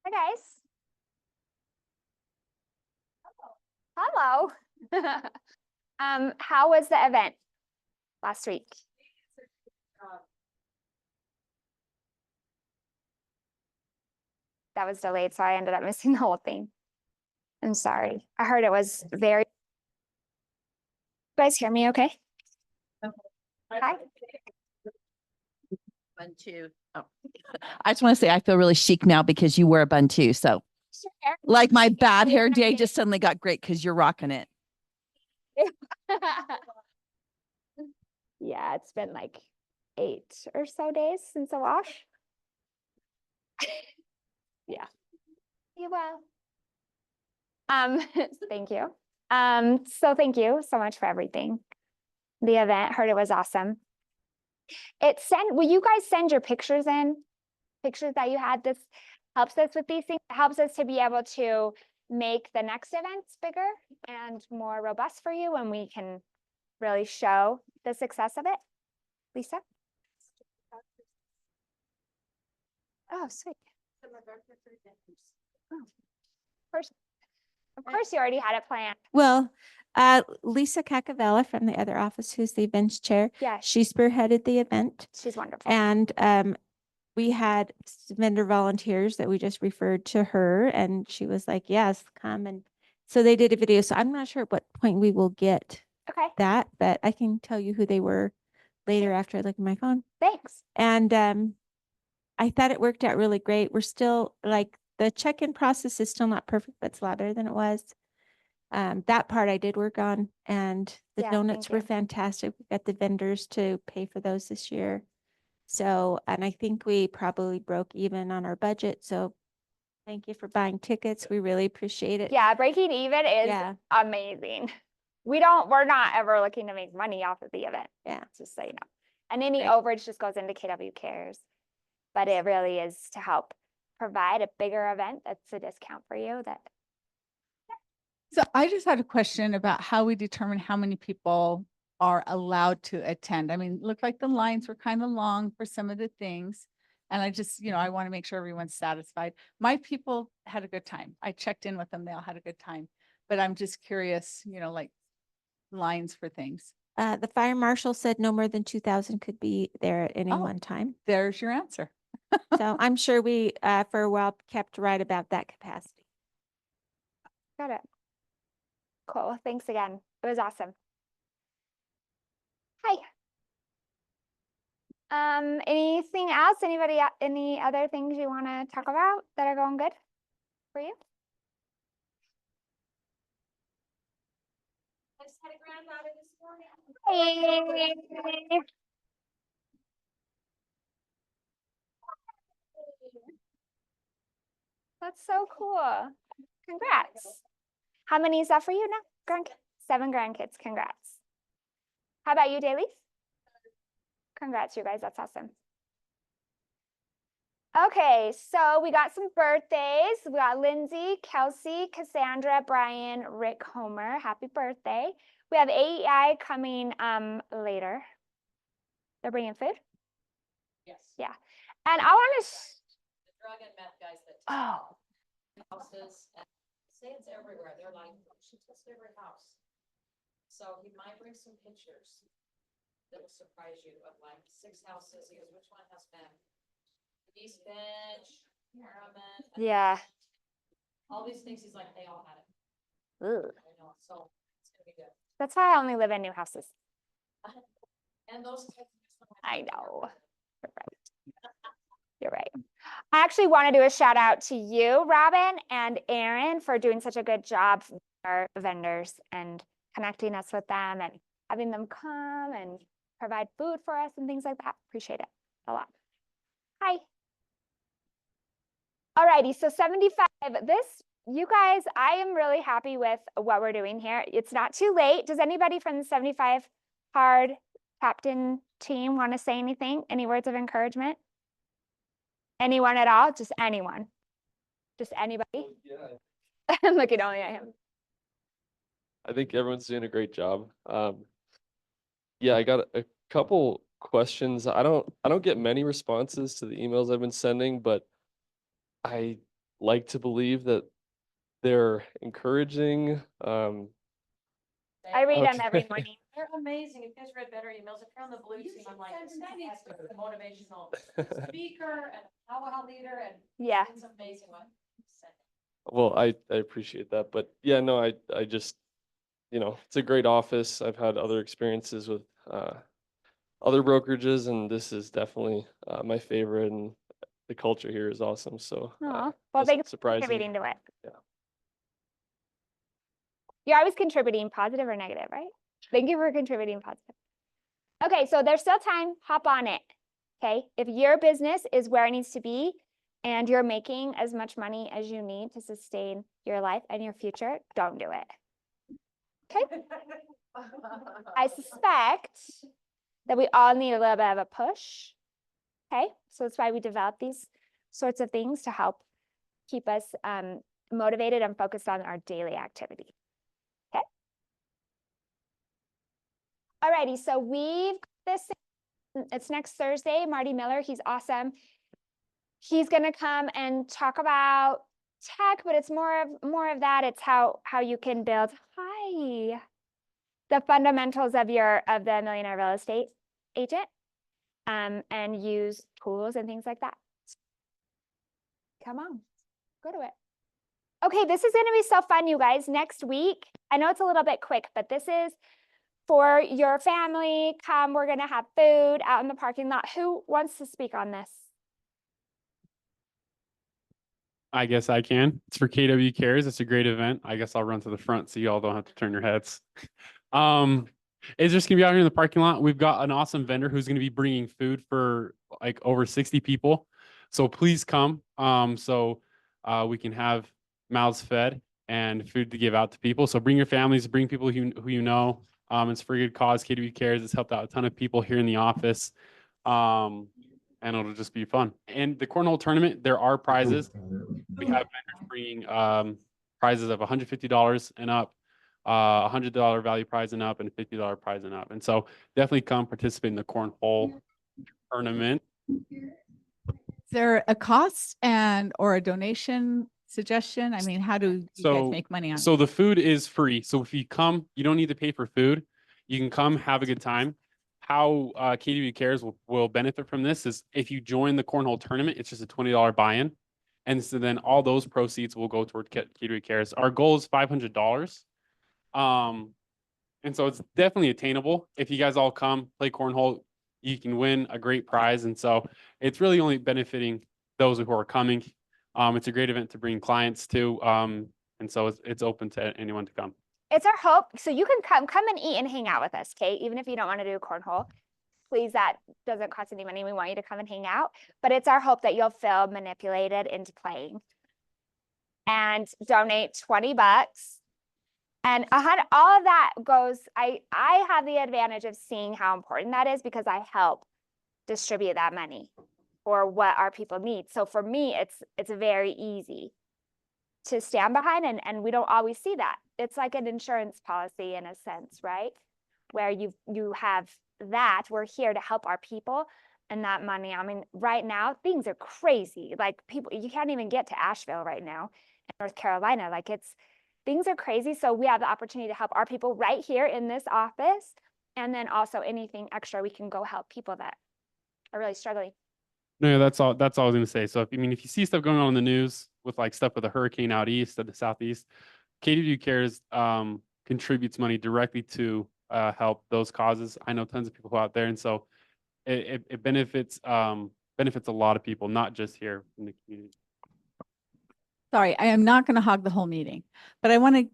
Hi, guys. Hello. How was the event last week? That was delayed, so I ended up missing the whole thing. I'm sorry. I heard it was very. You guys hear me okay? Hi. Bun too. Oh. I just want to say I feel really chic now because you wear a bun too. So like my bad hair day just suddenly got great because you're rocking it. Yeah, it's been like 8 or so days since I wash. Yeah. You will. Thank you. So thank you so much for everything. The event, heard it was awesome. Will you guys send your pictures in? Pictures that you had. This helps us with these things. It helps us to be able to make the next events bigger and more robust for you when we can really show the success of it. Lisa? Oh, sweet. Oh, of course you already had it planned. Well, Lisa Cacavella from the other office, who's the events chair, Yeah, she spearheaded the event. she's wonderful. And we had vendor volunteers that we just referred to her, and she was like, yes, come. And so they did a video. So I'm not sure at what point we will get Okay, that, but I can tell you who they were later after I look at my phone. thanks. And I thought it worked out really great. We're still like the check-in process is still not perfect, but it's a lot better than it was. That part I did work on, and the Yeah, donuts thank were you. fantastic. We got the vendors to pay for those this year. So, and I think we probably broke even on our budget. So thank you for buying tickets. We really appreciate it. Yeah, breaking even is Yeah. amazing. We're not ever looking to make money off of the event. Yeah. Just so you know. And any Great. overage just goes into KW Cares. But it really is to help provide a bigger event that's a discount for you that. So I just had a question about how we determine how many people are allowed to attend. I mean, it looked like the lines were kind of long for some of the things. And I just, I want to make sure everyone's satisfied. My people had a good time. I checked in with them. They all had a good time. But I'm just curious, like lines for things. The fire marshal said no more than 2,000 could be there at any Oh. one time. There's your answer. So I'm sure we, for a while, kept right about that capacity. Got it. Cool. Thanks again. It was awesome. Hi. Anything else? Any other things you want to talk about that are going good for you? I just had a granddaughter this morning. Hey. That's so cool. Congrats. How many is that for you now? 7 grandkids. Congrats. How about you, Daily? Congrats, you guys. That's awesome. Okay, so we got some birthdays. We got Lindsay, Kelsey, Cassandra, Brian, Rick, Homer. Happy birthday. We have AEI coming later. They're bringing food? Yes. Yeah. And I want to The drug and meth guys that oh, houses and say it's everywhere. They're like, she tested every house. So he might bring some pictures that will surprise you of like 6 houses. He goes, which one has been? East Bench, Merriman. yeah. All these things, he's like, they all had it. Ugh. I know, so it's gonna be good. That's why I only live in new houses. And those. I know. You're right. You're right. I actually want to do a shout out to you, Robin and Aaron, for doing such a good job for our vendors and connecting us with them and having them come and provide food for us and things like that. Appreciate it a lot. Hi. Alrighty, so 75. You guys, I am really happy with what we're doing here. It's not too late. Does anybody from the 75 hard captain team want to say anything? Any words of encouragement? Anyone at all? Just anyone? Just anybody? Yeah, I'm looking only at him. I think everyone's doing a great job. Yeah, I got a couple questions. I don't get many responses to the emails I've been sending, but I like to believe that they're encouraging. I read them every Okay. morning. They're amazing. If you guys read better emails, if you're on the blue team, I'm like, this guy needs to be a motivational speaker and powerhouse leader and Yeah. it's amazing what he said. Well, I appreciate that, but yeah, no, I just, it's a great office. I've had other experiences with other brokerages, and this is definitely my favorite, and the culture here is awesome. So Aw, well, just thanks for surprising. contributing to it. Yeah. You're always contributing, positive or negative, right? Thank you for contributing positive. Okay, so there's still time, hop on it. Okay, if your business is where it needs to be and you're making as much money as you need to sustain your life and your future, don't do it. Okay, I suspect that we all need a little bit of a push. Okay, so that's why we develop these sorts of things to help keep us motivated and focused on our daily activity. Okay. Alrighty, so we've got this. It's next Thursday. Marty Miller, he's awesome. He's gonna come and talk about tech, but it's more of that. It's how you can build the fundamentals of the millionaire real estate agent, and use tools and things like that. Come on, go to it. Okay, this is gonna be so fun, you guys. Next week, I know it's a little bit quick, but this is for your family. Come, we're gonna have food out in the parking lot. Who wants to speak on this? I guess I can. It's for KW Cares. It's a great event. I guess I'll run to the front so y'all don't have to turn your heads. It's just gonna be out here in the parking lot. We've got an awesome vendor who's gonna be bringing food for like over 60 people. So please come. We can have mouths fed and food to give out to people. So bring your families, bring people who you know. It's for a good cause. KW Cares has helped out a ton of people here in the office. And it'll just be fun. And the cornhole tournament, there are prizes. We have vendors bringing prizes of $150 and up, $100 value prize and up, and $50 prize and up. And so definitely come participate in the cornhole tournament. Is there a cost or a donation suggestion? I mean, how do you guys make money on it? So the food is free. So if you come, you don't need to pay for food. You can come, have a good time. How KW Cares will benefit from this is if you join the cornhole tournament, it's just a $20 buy-in. And so then all those proceeds will go toward KW Cares. Our goal is $500. And so it's definitely attainable. If you guys all come play cornhole, you can win a great prize. And so it's really only benefiting those who are coming. It's a great event to bring clients to. And so it's open to anyone to come. It's our hope. So you can come and eat and hang out with us, okay? Even if you don't want to do cornhole, please, that doesn't cost any money. We want you to come and hang out. But it's our hope that you'll feel manipulated into playing and donate 20 bucks. And all of that goes, I have the advantage of seeing how important that is because I help distribute that money for what our people need. So for me, it's very easy to stand behind, and we don't always see that. It's like an insurance policy in a sense, right? Where you have that. We're here to help our people, and that money, I mean, right now things are crazy. Like people, you can't even get to Asheville right now in North Carolina. Like things are crazy. So we have the opportunity to help our people right here in this office. And then also anything extra, we can go help people that are really struggling. No, that's all I was gonna say. So if you see stuff going on in the news with like stuff with a hurricane out east of the southeast, KW Cares contributes money directly to help those causes. I know tons of people out there, and so it benefits a lot of people, not just here in the community. Sorry, I am not going to hog the whole meeting, but I want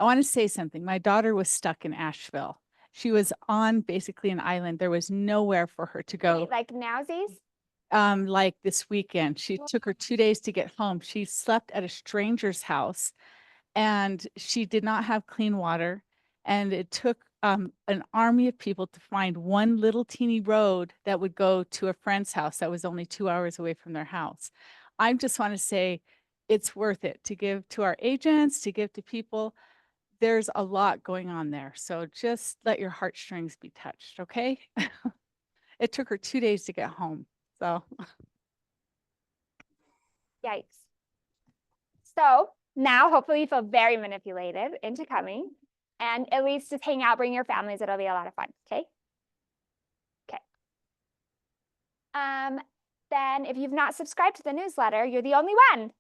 to say something. My daughter was stuck in Asheville. She was on basically an island. There was nowhere for her to go. Wait, like nowsies? Like this weekend, she took her 2 days to get home. She slept at a stranger's house and she did not have clean water. And it took an army of people to find one little teeny road that would go to a friend's house that was only 2 hours away from their house. I just want to say it's worth it to give to our agents, to give to people. There's a lot going on there. So just let your heartstrings be touched, okay? It took her 2 days to get home. So Yikes. So now hopefully you feel very manipulated into coming and at least just hang out, bring your families. It'll be a lot of fun. Okay. Okay. Then if you've not subscribed to the newsletter, you're the only one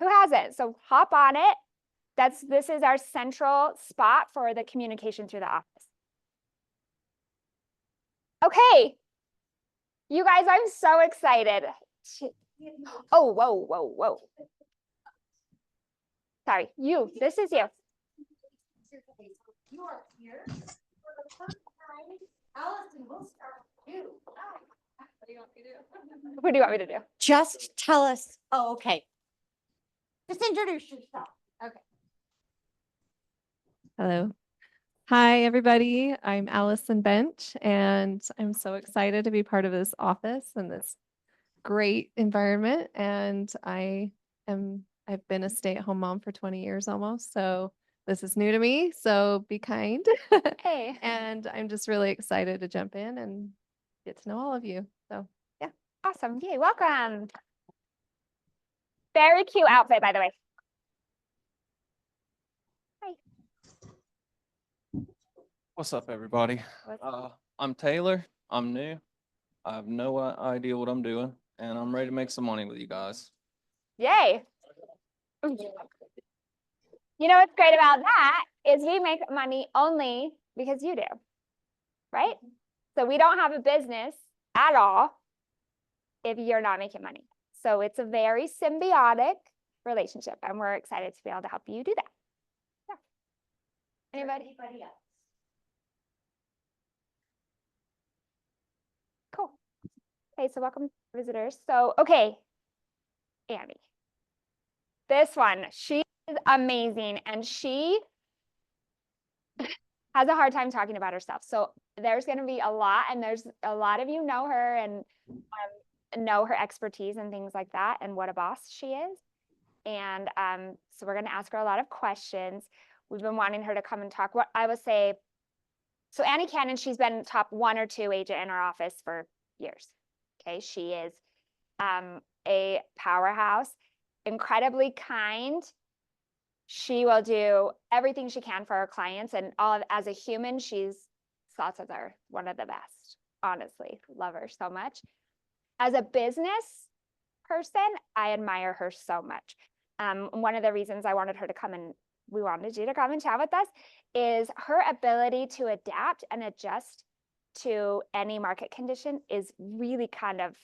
who has it. So hop on it. This is our central spot for the communication through the office. Okay. You guys, I'm so excited. Oh, whoa. Sorry, this is you. You are here for the first time. Allison, we'll start with you. What do you want me to do? What do you want me to do? Just tell us, oh, okay. Just introduce yourself. Hello. Hi, everybody. I'm Allison Bench, and I'm so excited to be part of this office and this great environment. And I've been a stay-at-home mom for 20 years almost, so this is new to me, so be kind. Hey. And I'm just really excited to jump in and get to know all of you. So yeah. Awesome. Yay, welcome. Very cute outfit, by the way. What's up, everybody? I'm Taylor. I'm new. I have no idea what I'm doing, and I'm ready to make some money with you guys. Yay. You know what's great about that is we make money only because you do, right? So we don't have a business at all if you're not making money. So it's a very symbiotic relationship, and we're excited to be able to help you do that. Yeah. Anybody else? Cool. Okay, so welcome visitors. So, okay, Annie. This one, she is amazing, and she has a hard time talking about herself. So there's going to be a lot, and there's a lot of you know her and know her expertise and things like that, and what a boss she is. And so we're going to ask her a lot of questions. We've been wanting her to come and talk. What I will say, so Annie Cannon, she's been top 1 or 2 agent in our office for years. Okay, she is a powerhouse, incredibly kind. She will do everything she can for her clients, and as a human, she's thoughts of her one of the best. Honestly, love her so much. As a business person, I admire her so much. One of the reasons I wanted her to come and we wanted you to come and chat with us is her ability to adapt and adjust to any market condition is really kind of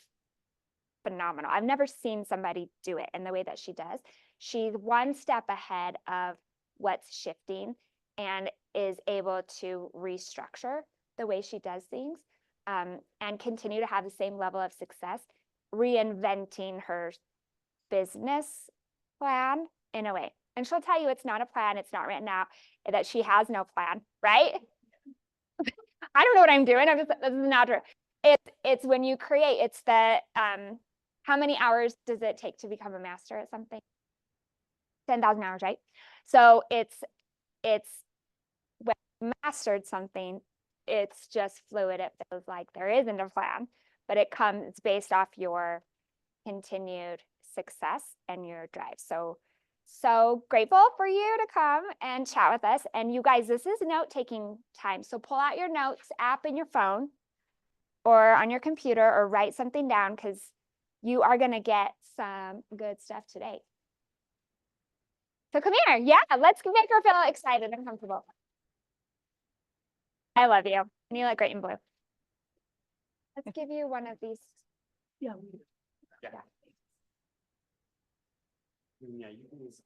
phenomenal. I've never seen somebody do it in the way that she does. She's one step ahead of what's shifting and is able to restructure the way she does things and continue to have the same level of success, reinventing her business plan in a way. And she'll tell you it's not a plan, it's not written out, that she has no plan, right? I don't know what I'm doing. This is not true. It's when you create, it's the how many hours does it take to become a master at something? 10,000 hours, right? So it's when you mastered something, it's just fluid. It feels like there isn't a plan, but it's based off your continued success and your drive. So grateful for you to come and chat with us. And you guys, this is note-taking time. So pull out your notes app in your phone or on your computer or write something down because you are going to get some good stuff today. So come here. Yeah, let's make her feel excited and comfortable. I love you. And you look great in blue. Let's give you one of these. Yeah. Yeah. Yeah, you can use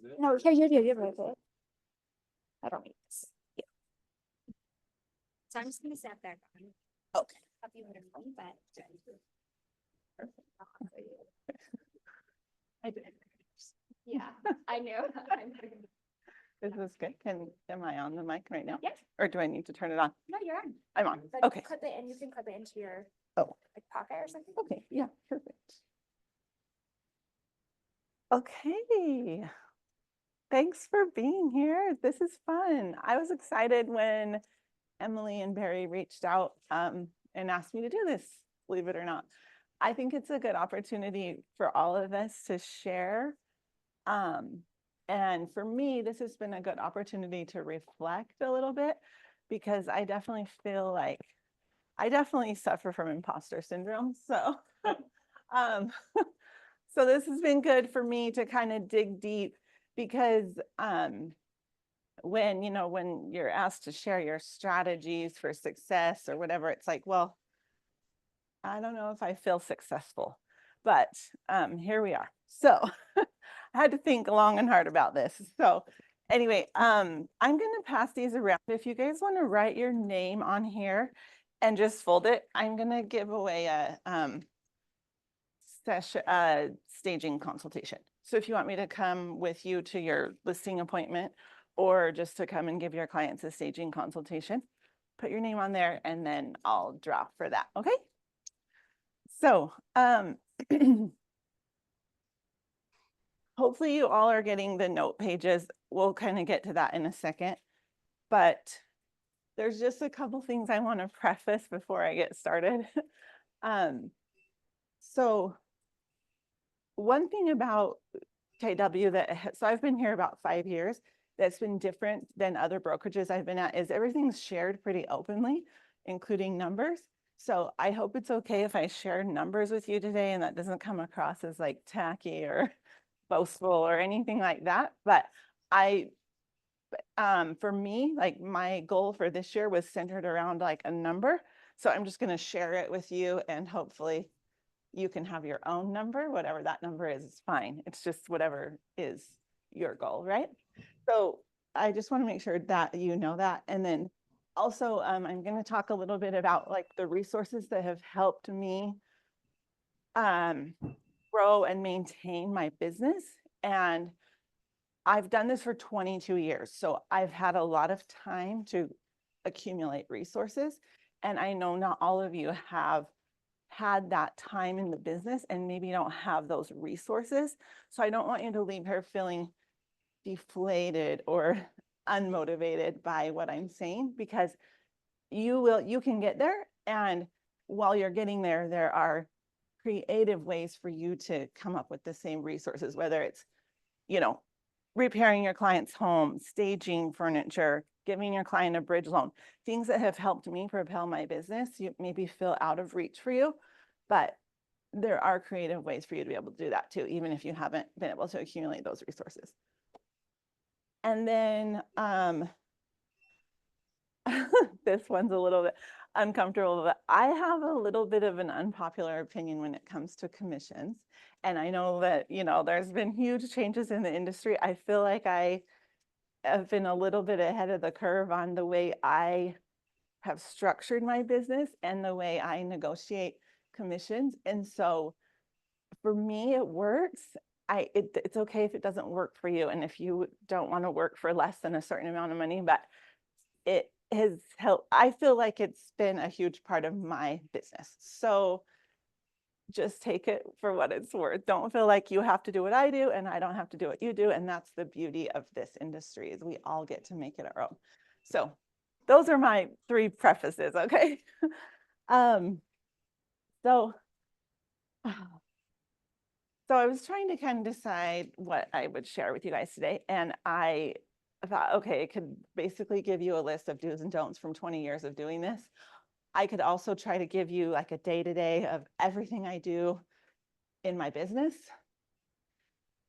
this. No, here, you have it. I don't need this. Yeah. So I'm just gonna sit there. Okay. Help you with your phone, but. Perfect. I did. Yeah, I knew. This is good. Am I on the mic right now? Yes. Or do I need to turn it on? No, you're on. I'm on. But Okay. clip it and you can clip it into your Oh. like pocket or something. Okay. Yeah, perfect. Okay. Thanks for being here. This is fun. I was excited when Emily and Barry reached out and asked me to do this, believe it or not. I think it's a good opportunity for all of us to share And for me, this has been a good opportunity to reflect a little bit because I definitely feel like I definitely suffer from imposter syndrome. So, um, so this has been good for me to kind of dig deep because when, you know, when you're asked to share your strategies for success or whatever, it's like, well, I don't know if I feel successful, but here we are. So I had to think long and hard about this. So anyway, I'm going to pass these around. If you guys want to write your name on here and just fold it, I'm going to give away a staging consultation. So if you want me to come with you to your listing appointment or just to come and give your clients a staging consultation, put your name on there and then I'll draw for that. Okay. So hopefully you all are getting the note pages. We'll kind of get to that in a second, but there's just a couple things I want to preface before I get started. So one thing about KW so I've been here about 5 years, that's been different than other brokerages I've been at is everything's shared pretty openly, including numbers. So I hope it's okay if I share numbers with you today and that doesn't come across as like tacky or boastful or anything like that. But for me, like my goal for this year was centered around like a number. So I'm just going to share it with you and hopefully you can have your own number, whatever that number is fine. It's just whatever is your goal, right? So I just want to make sure that you know that. And then also, I'm going to talk a little bit about like the resources that have helped me grow and maintain my business. And I've done this for 22 years. So I've had a lot of time to accumulate resources. And I know not all of you have had that time in the business and maybe don't have those resources. So I don't want you to leave here feeling deflated or unmotivated by what I'm saying, because you can get there. And while you're getting there, there are creative ways for you to come up with the same resources, whether it's, you know, repairing your client's home, staging furniture, giving your client a bridge loan, things that have helped me propel my business. You maybe feel out of reach for you, but there are creative ways for you to be able to do that too, even if you haven't been able to accumulate those resources. And then this one's a little bit uncomfortable, but I have a little bit of an unpopular opinion when it comes to commissions. And I know that, you know, there's been huge changes in the industry. I feel like I have been a little bit ahead of the curve on the way I have structured my business and the way I negotiate commissions. And so for me, it works. It's okay if it doesn't work for you. And if you don't want to work for less than a certain amount of money, but it has helped. I feel like it's been a huge part of my business. So just take it for what it's worth. Don't feel like you have to do what I do and I don't have to do what you do. And that's the beauty of this industry, is we all get to make it our own. So those are my 3 prefaces, okay? So I was trying to kind of decide what I would share with you guys today. And I thought, okay, it could basically give you a list of do's and don'ts from 20 years of doing this. I could also try to give you like a day-to-day of everything I do in my business.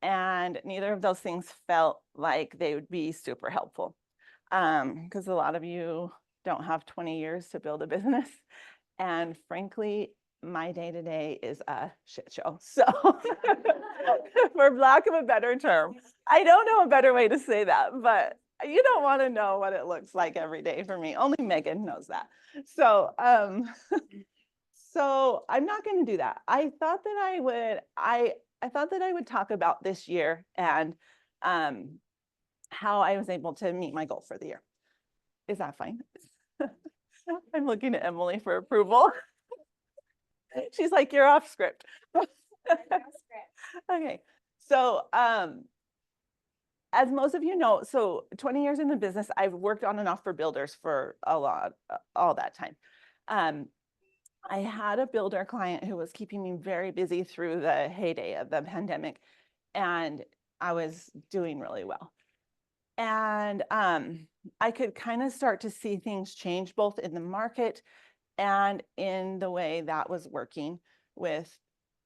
And neither of those things felt like they would be super helpful, because a lot of you don't have 20 years to build a business. And frankly, my day-to-day is a shit show. So for lack of a better term, I don't know a better way to say that, but you don't want to know what it looks like every day for me. Only Megan knows that. So, so I'm not going to do that. I thought that I would, I thought that I would talk about this year and how I was able to meet my goal for the year. Is that fine? I'm looking at Emily for approval. She's like, you're off script. Okay. So, as most of you know, so 20 years in the business, I've worked on and off for builders for all that time. I had a builder client who was keeping me very busy through the heyday of the pandemic. And I was doing really well. And I could kind of start to see things change both in the market and in the way that was working with,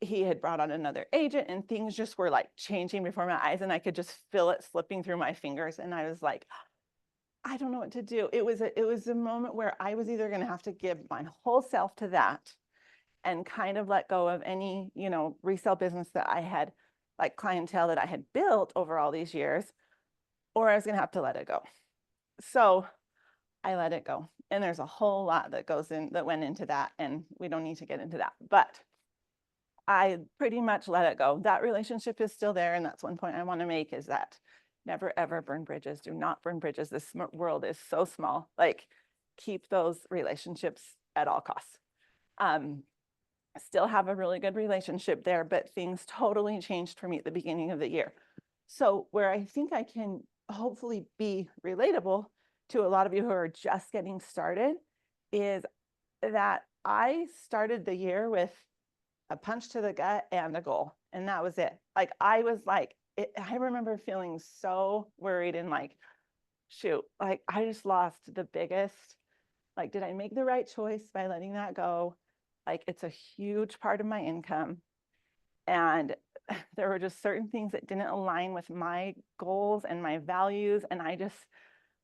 he had brought on another agent and things just were like changing before my eyes and I could just feel it slipping through my fingers. And I was like, I don't know what to do. It was a moment where I was either going to have to give my whole self to that and kind of let go of any, you know, resale business that I had, like clientele that I had built over all these years, or I was going to have to let it go. So I let it go. And there's a whole lot that went into that, and we don't need to get into that, but I pretty much let it go. That relationship is still there. And that's one point I want to make, is that never, ever burn bridges. Do not burn bridges. This world is so small. Like, keep those relationships at all costs. I still have a really good relationship there, but things totally changed for me at the beginning of the year. So where I think I can hopefully be relatable to a lot of you who are just getting started is that I started the year with a punch to the gut and a goal, and that was it. Like, I was like, I remember feeling so worried and like, shoot, like I just lost the biggest, like, did I make the right choice by letting that go? Like, it's a huge part of my income. And there were just certain things that didn't align with my goals and my values. And I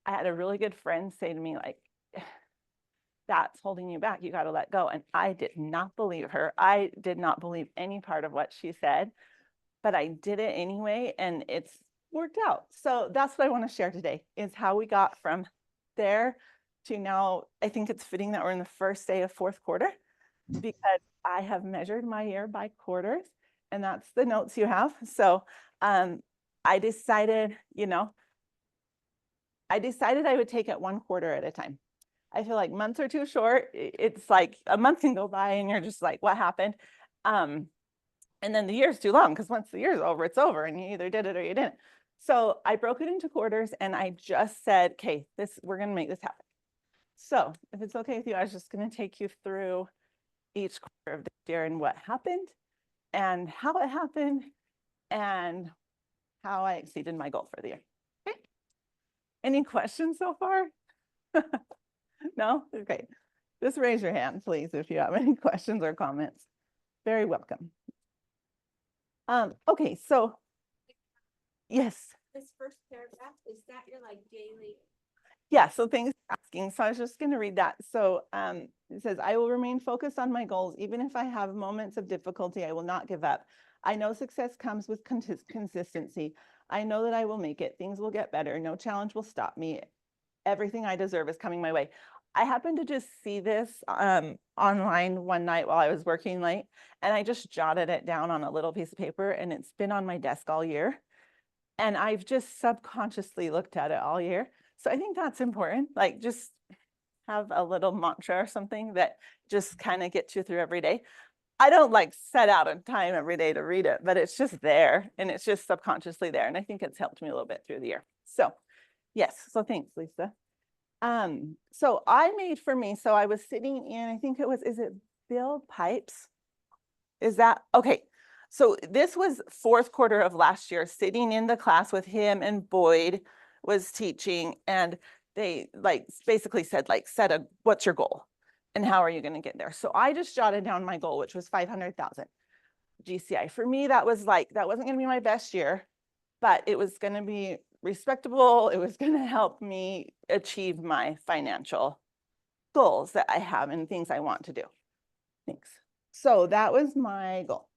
had a really good friend say to me, like, that's holding you back. You got to let go. And I did not believe her. I did not believe any part of what she said, but I did it anyway. And it's worked out. So that's what I want to share today, is how we got from there to now. I think it's fitting that we're in the first day of fourth quarter, because I have measured my year by quarters, and that's the notes you have. So I decided, I would take it one quarter at a time. I feel like months are too short. It's like a month can go by and you're just like, what happened? And then the year's too long, because once the year's over, it's over, and you either did it or you didn't. So I broke it into quarters, and I just said, okay, we're going to make this happen. So if it's okay with you, I was just going to take you through each quarter of the year and what happened and how it happened and how I exceeded my goal for the year. Okay. Any questions so far? No? Okay. Just raise your hand, please, if you have any questions or comments. Very welcome. Okay, so yes. This first paragraph, is that your like daily? Yeah, so thanks for asking. So I was just going to read that. So it says, I will remain focused on my goals. Even if I have moments of difficulty, I will not give up. I know success comes with consistency. I know that I will make it. Things will get better. No challenge will stop me. Everything I deserve is coming my way. I happened to just see this online one night while I was working late, and I just jotted it down on a little piece of paper, and it's been on my desk all year. And I've just subconsciously looked at it all year. So I think that's important. Like, just have a little mantra or something that just kind of gets you through every day. I don't like set out a time every day to read it, but it's just there, and it's just subconsciously there. And I think it's helped me a little bit through the year. So yes, so thanks, Lisa. So I made for me, so I was sitting in, I think it was, is it Bill Pipes? Is that, okay. So this was fourth quarter of last year, sitting in the class with him, and Boyd was teaching, and they like basically said, like, what's your goal and how are you going to get there? So I just jotted down my goal, which was 500,000 GCI. For me, that was like, that wasn't going to be my best year, but it was going to be respectable. It was going to help me achieve my financial goals that I have and things I want to do. Thanks. So that was my goal.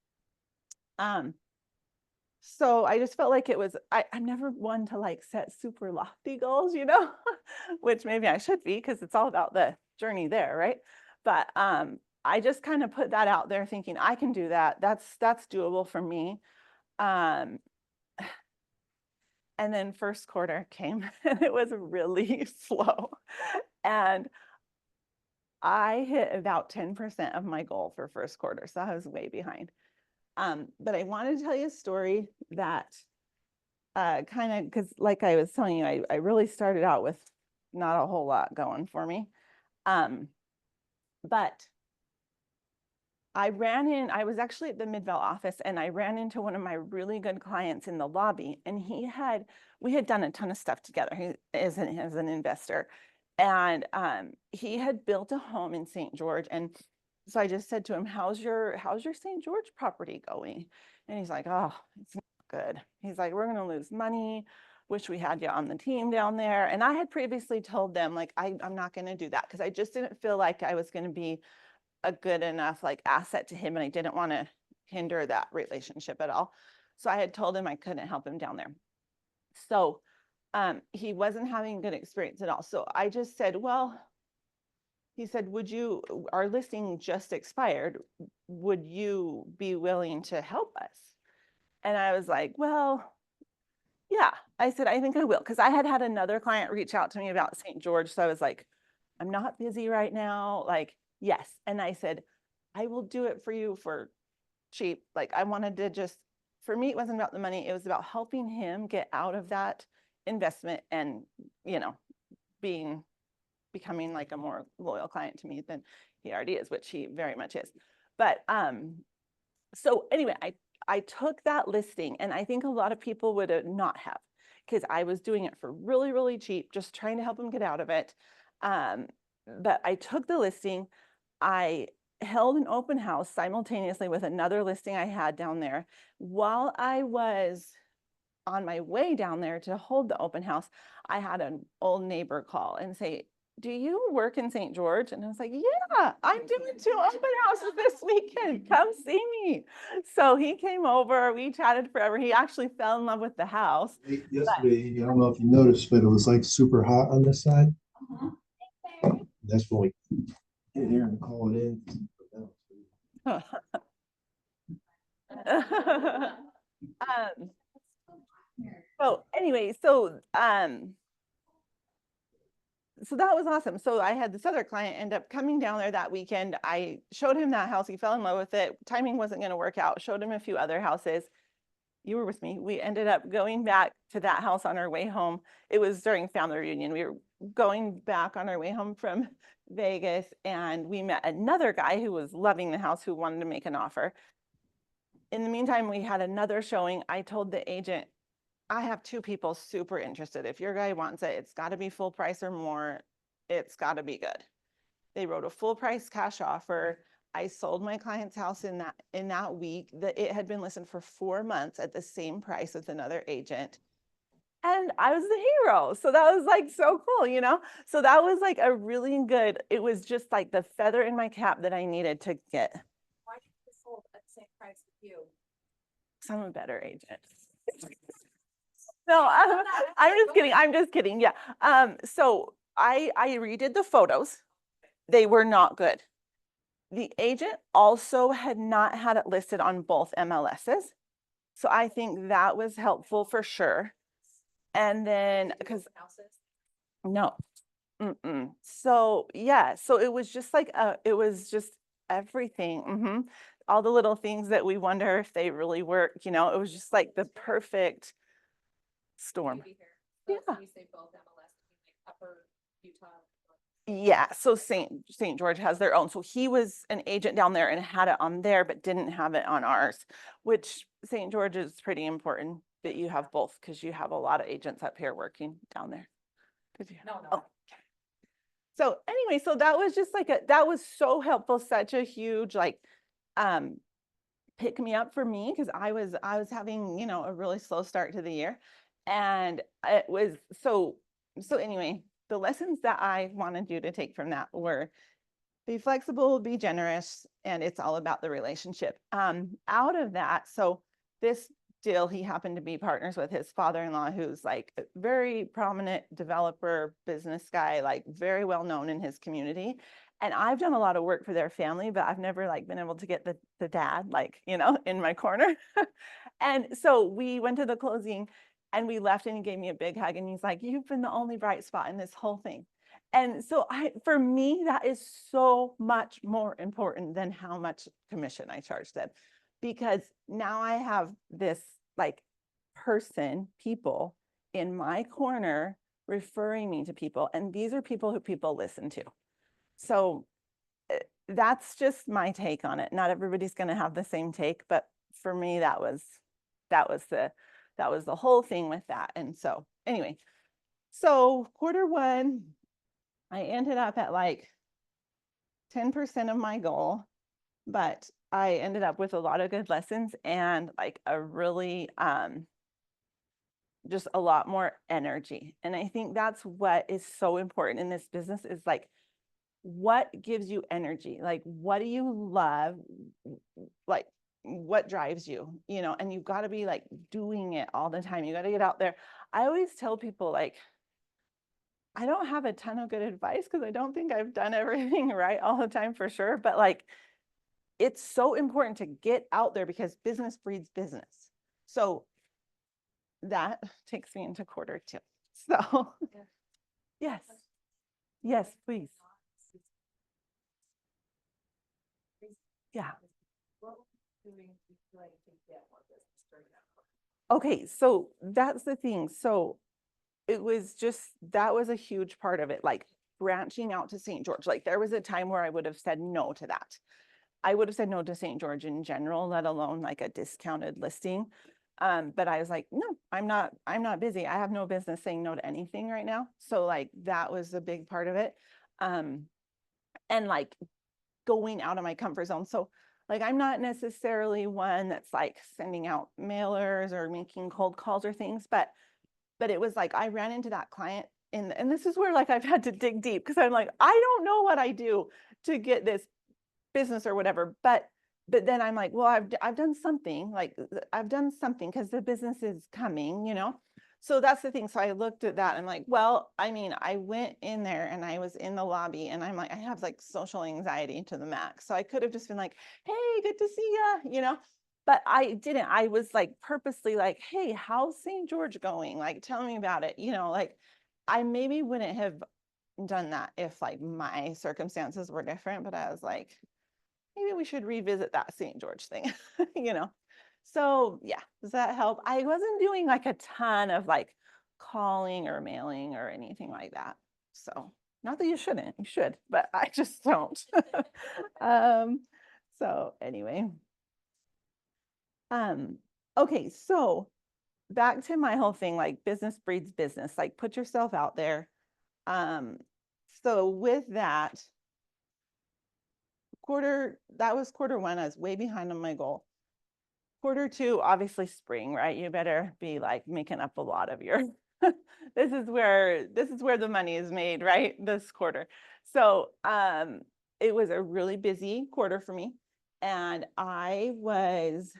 So I just felt like it was, I'm never one to like set super lofty goals, which maybe I should be, because it's all about the journey there, right? But I just kind of put that out there thinking I can do that. That's doable for me. And then first quarter came and it was really slow. And I hit about 10% of my goal for first quarter. So I was way behind. But I wanted to tell you a story that kind of, because like I was telling you, I really started out with not a whole lot going for me. But I ran in, I was actually at the Midvale office and I ran into one of my really good clients in the lobby, and we had done a ton of stuff together. He is as an investor, and he had built a home in St. George. And so I just said to him, how's your St. George property going? And he's like, oh, it's not good. He's like, we're going to lose money. Wish we had you on the team down there. And I had previously told them, like, I'm not going to do that because I just didn't feel like I was going to be a good enough like asset to him, and I didn't want to hinder that relationship at all. So I had told him I couldn't help him down there. So he wasn't having good experience at all. So I just said, well, he said, our listing just expired. Would you be willing to help us? And I was like, well, yeah. I said, I think I will. Because I had another client reach out to me about St. George. So I was like, I'm not busy right now. Like, yes. And I said, I will do it for you for cheap. Like, I wanted to just, for me, it wasn't about the money. It was about helping him get out of that investment and, you know, becoming like a more loyal client to me than he already is, which he very much is. But so anyway, I took that listing, and I think a lot of people would not have, because I was doing it for really, really cheap, just trying to help him get out of it. But I took the listing, I held an open house simultaneously with another listing I had down there. While I was on my way down there to hold the open house, I had an old neighbor call and say, do you work in St. George? And I was like, yeah, I'm doing 2 open houses this weekend. Come see me. So he came over, we chatted forever. He actually fell in love with the house. Yesterday, I don't know if you noticed, but it was like super hot on this side. That's when we get here and call it in. So anyway, so that was awesome. So I had this other client end up coming down there that weekend. I showed him that house. He fell in love with it. Timing wasn't going to work out. Showed him a few other houses. You were with me. We ended up going back to that house on our way home. It was during family reunion. We were going back on our way home from Vegas, and we met another guy who was loving the house, who wanted to make an offer. In the meantime, we had another showing. I told the agent, I have 2 people super interested. If your guy wants it, it's got to be full price or more. It's got to be good. They wrote a full price cash offer. I sold my client's house in that week. That it had been listed for 4 months at the same price with another agent. And I was the hero. So that was like so cool, you know? So that was like a really good, it was just like the feather in my cap that I needed to get. Why did you sold at the same price with you? Because I'm a better agent. No, I'm just kidding. I'm just kidding. Yeah. So I redid the photos. They were not good. The agent also had not had it listed on both MLSs. So I think that was helpful for sure. And then, because no, so yeah, so it was just like, it was just everything. All the little things that we wonder if they really work, you know, it was just like the perfect storm. Yeah. Yeah, so St. George has their own. So he was an agent down there and had it on there, but didn't have it on ours, which St. George is pretty important that you have both, because you have a lot of agents up here working down there. No. Oh, okay. So anyway, so that was just like that was so helpful, such a huge like pick me up for me, because I was having, you know, a really slow start to the year. And it was so anyway, the lessons that I wanted you to take from that were be flexible, be generous, and it's all about the relationship. Out of that, so this deal, he happened to be partners with his father-in-law, who's like a very prominent developer, business guy, like very well known in his community. And I've done a lot of work for their family, but I've never like been able to get the dad, like, you know, in my corner. And so we went to the closing and we left, and he gave me a big hug, and he's like, you've been the only bright spot in this whole thing. And so for me, that is so much more important than how much commission I charge them, because now I have this like people in my corner referring me to people, and these are people who people listen to. So that's just my take on it. Not everybody's going to have the same take, but for me, that was the whole thing with that. And so anyway, so Q1, I ended up at like 10% of my goal, but I ended up with a lot of good lessons and like a really, just a lot more energy. And I think that's what is so important in this business is like, what gives you energy? Like, what do you love? Like, what drives you, you know, and you've got to be like doing it all the time. You got to get out there. I always tell people like, I don't have a ton of good advice because I don't think I've done everything right all the time for sure. But like, it's so important to get out there because business breeds business. So that takes me into Q2. So yes, yes, please. Yeah. Okay, so that's the thing. So it was just, that was a huge part of it, like branching out to St. George. Like there was a time where I would have said no to that. I would have said no to St. George in general, let alone like a discounted listing. But I was like, no, I'm not busy. I have no business saying no to anything right now. So like that was a big part of it. And like going out of my comfort zone. So like, I'm not necessarily one that's like sending out mailers or making cold calls or things, but it was like, I ran into that client and this is where like, I've had to dig deep because I'm like, I don't know what I do to get this business or whatever, but then I'm like, well, I've done something, like I've done something because the business is coming, you know? So that's the thing. So I looked at that and I'm like, well, I mean, I went in there and I was in the lobby and I'm like, I have like social anxiety to the max. So I could have just been like, hey, good to see ya, you know? But I didn't. I was like purposely like, hey, how's St. George going? Like, tell me about it. You know, like I maybe wouldn't have done that if like my circumstances were different, but I was like, maybe we should revisit that St. George thing, you know? So yeah, does that help? I wasn't doing like a ton of like calling or mailing or anything like that. So not that you shouldn't, you should, but I just don't. So anyway. Okay, so back to my whole thing, like business breeds business, like put yourself out there. So with that, that was Q1, I was way behind on my goal. Q2, obviously spring, right? You better be like making up a lot of your, this is where the money is made, right? This quarter. So it was a really busy quarter for me. And I was,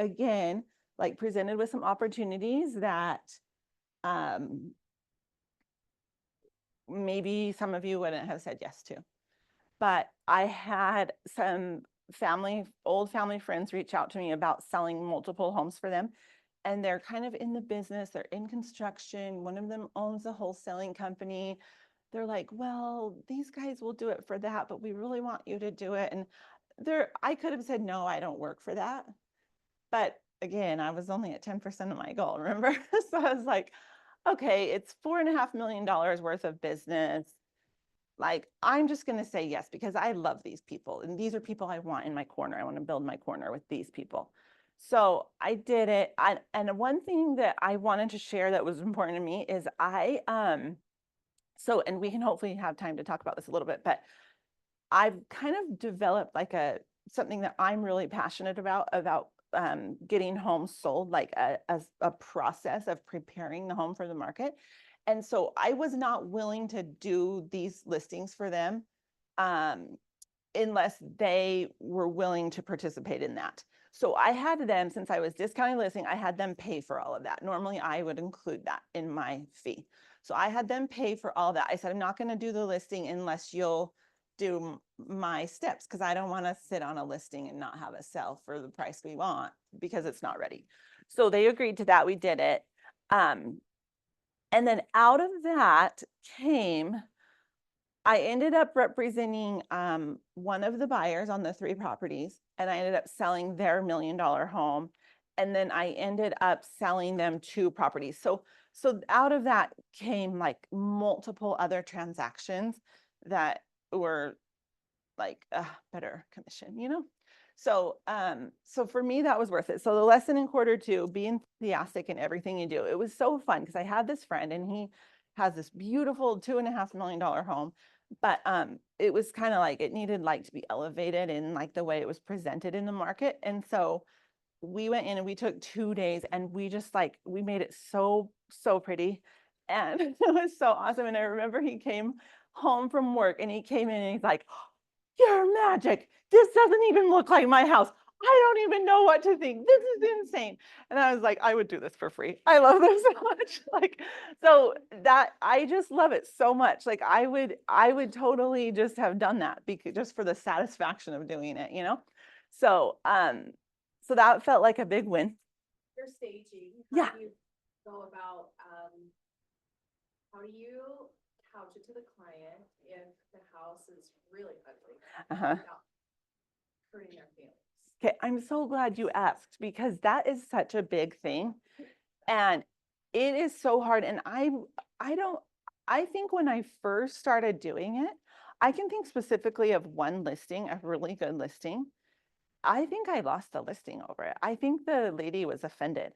again, like presented with some opportunities that maybe some of you wouldn't have said yes to. But I had some old family friends reach out to me about selling multiple homes for them. And they're kind of in the business, they're in construction. One of them owns a wholesaling company. They're like, well, these guys will do it for that, but we really want you to do it. And I could have said, no, I don't work for that. But again, I was only at 10% of my goal, remember? So I was like, okay, it's $4.5 million worth of business. Like, I'm just going to say yes, because I love these people and these are people I want in my corner. I want to build my corner with these people. So I did it. And one thing that I wanted to share that was important to me is and we can hopefully have time to talk about this a little bit, but I've kind of developed like something that I'm really passionate about getting homes sold, like a process of preparing the home for the market. And so I was not willing to do these listings for them unless they were willing to participate in that. So I had them, since I was discounting listing, I had them pay for all of that. Normally I would include that in my fee. So I had them pay for all that. I said, I'm not going to do the listing unless you'll do my steps, because I don't want to sit on a listing and not have a sell for the price we want because it's not ready. So they agreed to that. We did it. And then out of that came, I ended up representing one of the buyers on the 3 properties, and I ended up selling their $1 million home. And then I ended up selling them 2 properties. So out of that came like multiple other transactions that were like better commission, you know? So, so for me, that was worth it. So the lesson in quarter two, be enthusiastic in everything you do. It was so fun because I had this friend and he has this beautiful $2.5 million home, but it was kind of like it needed like to be elevated in like the way it was presented in the market. And so we went in and we took 2 days and we just like, we made it so pretty. And it was so awesome. And I remember he came home from work and he came in and he's like, "You're magic. This doesn't even look like my house. I don't even know what to think. This is insane." And I was like, I would do this for free. I love this so much. Like, so that I just love it so much. Like I would totally just have done that because just for the satisfaction of doing it, you know? So, so that felt like a big win. Your staging, Yeah. how do you go about, how do you couch it to the client if the house is really ugly? Without hurting their feelings? Okay, I'm so glad you asked because that is such a big thing. And it is so hard. And I think when I first started doing it, I can think specifically of one listing, a really good listing. I think I lost the listing over it. I think the lady was offended.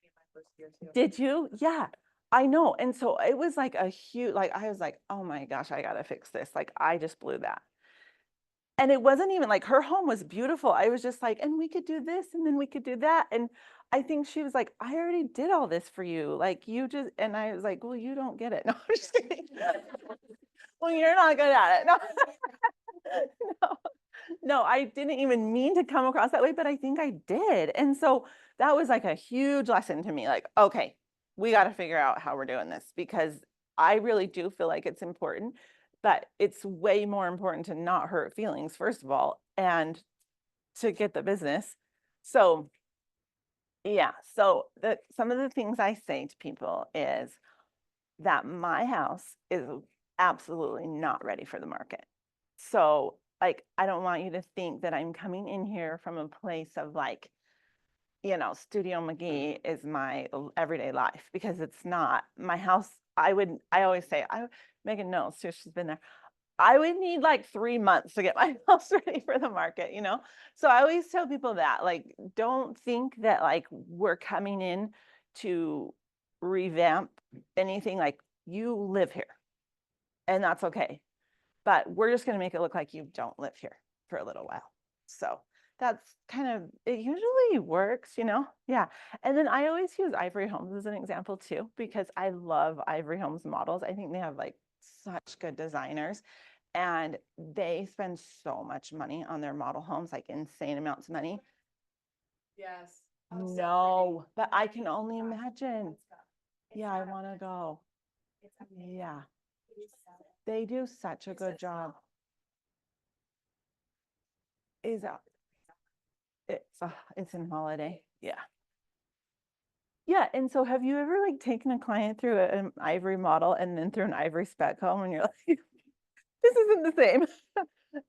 In my first year too. Did you? Yeah, I know. And so it was like a huge, like, I was like, oh my gosh, I gotta fix this. Like, I just blew that. And it wasn't even like her home was beautiful. I was just like, and we could do this and then we could do that. And I think she was like, I already did all this for you. Like, you just, and I was like, well, you don't get it. No, I'm just kidding. Well, you're not good at it. No. No. No, I didn't even mean to come across that way, but I think I did. And so that was like a huge lesson to me. Like, okay, we got to figure out how we're doing this because I really do feel like it's important, but it's way more important to not hurt feelings, first of all, and to get the business. So yeah, so some of the things I say to people is that my house is absolutely not ready for the market. So like, I don't want you to think that I'm coming in here from a place of like, you know, Studio McGee is my everyday life because it's not. My house, I always say, Megan knows too, she's been there. I would need like 3 months to get my house ready for the market, you know? So I always tell people that, like, don't think that like we're coming in to revamp anything. Like, you live here and that's okay. But we're just going to make it look like you don't live here for a little while. So that's kind of, it usually works, you know? Yeah. And then I always use Ivory Homes as an example too, because I love Ivory Homes models. I think they have like such good designers and they spend so much money on their model homes, like insane amounts of money. Yes. No, but I can only imagine. Yeah, I want to go. Yeah. They do such a good job. It's in Holiday. Yeah. Yeah. And so have you ever like taken a client through an Ivory model and then through an Ivory spec home and you're like, this isn't the same.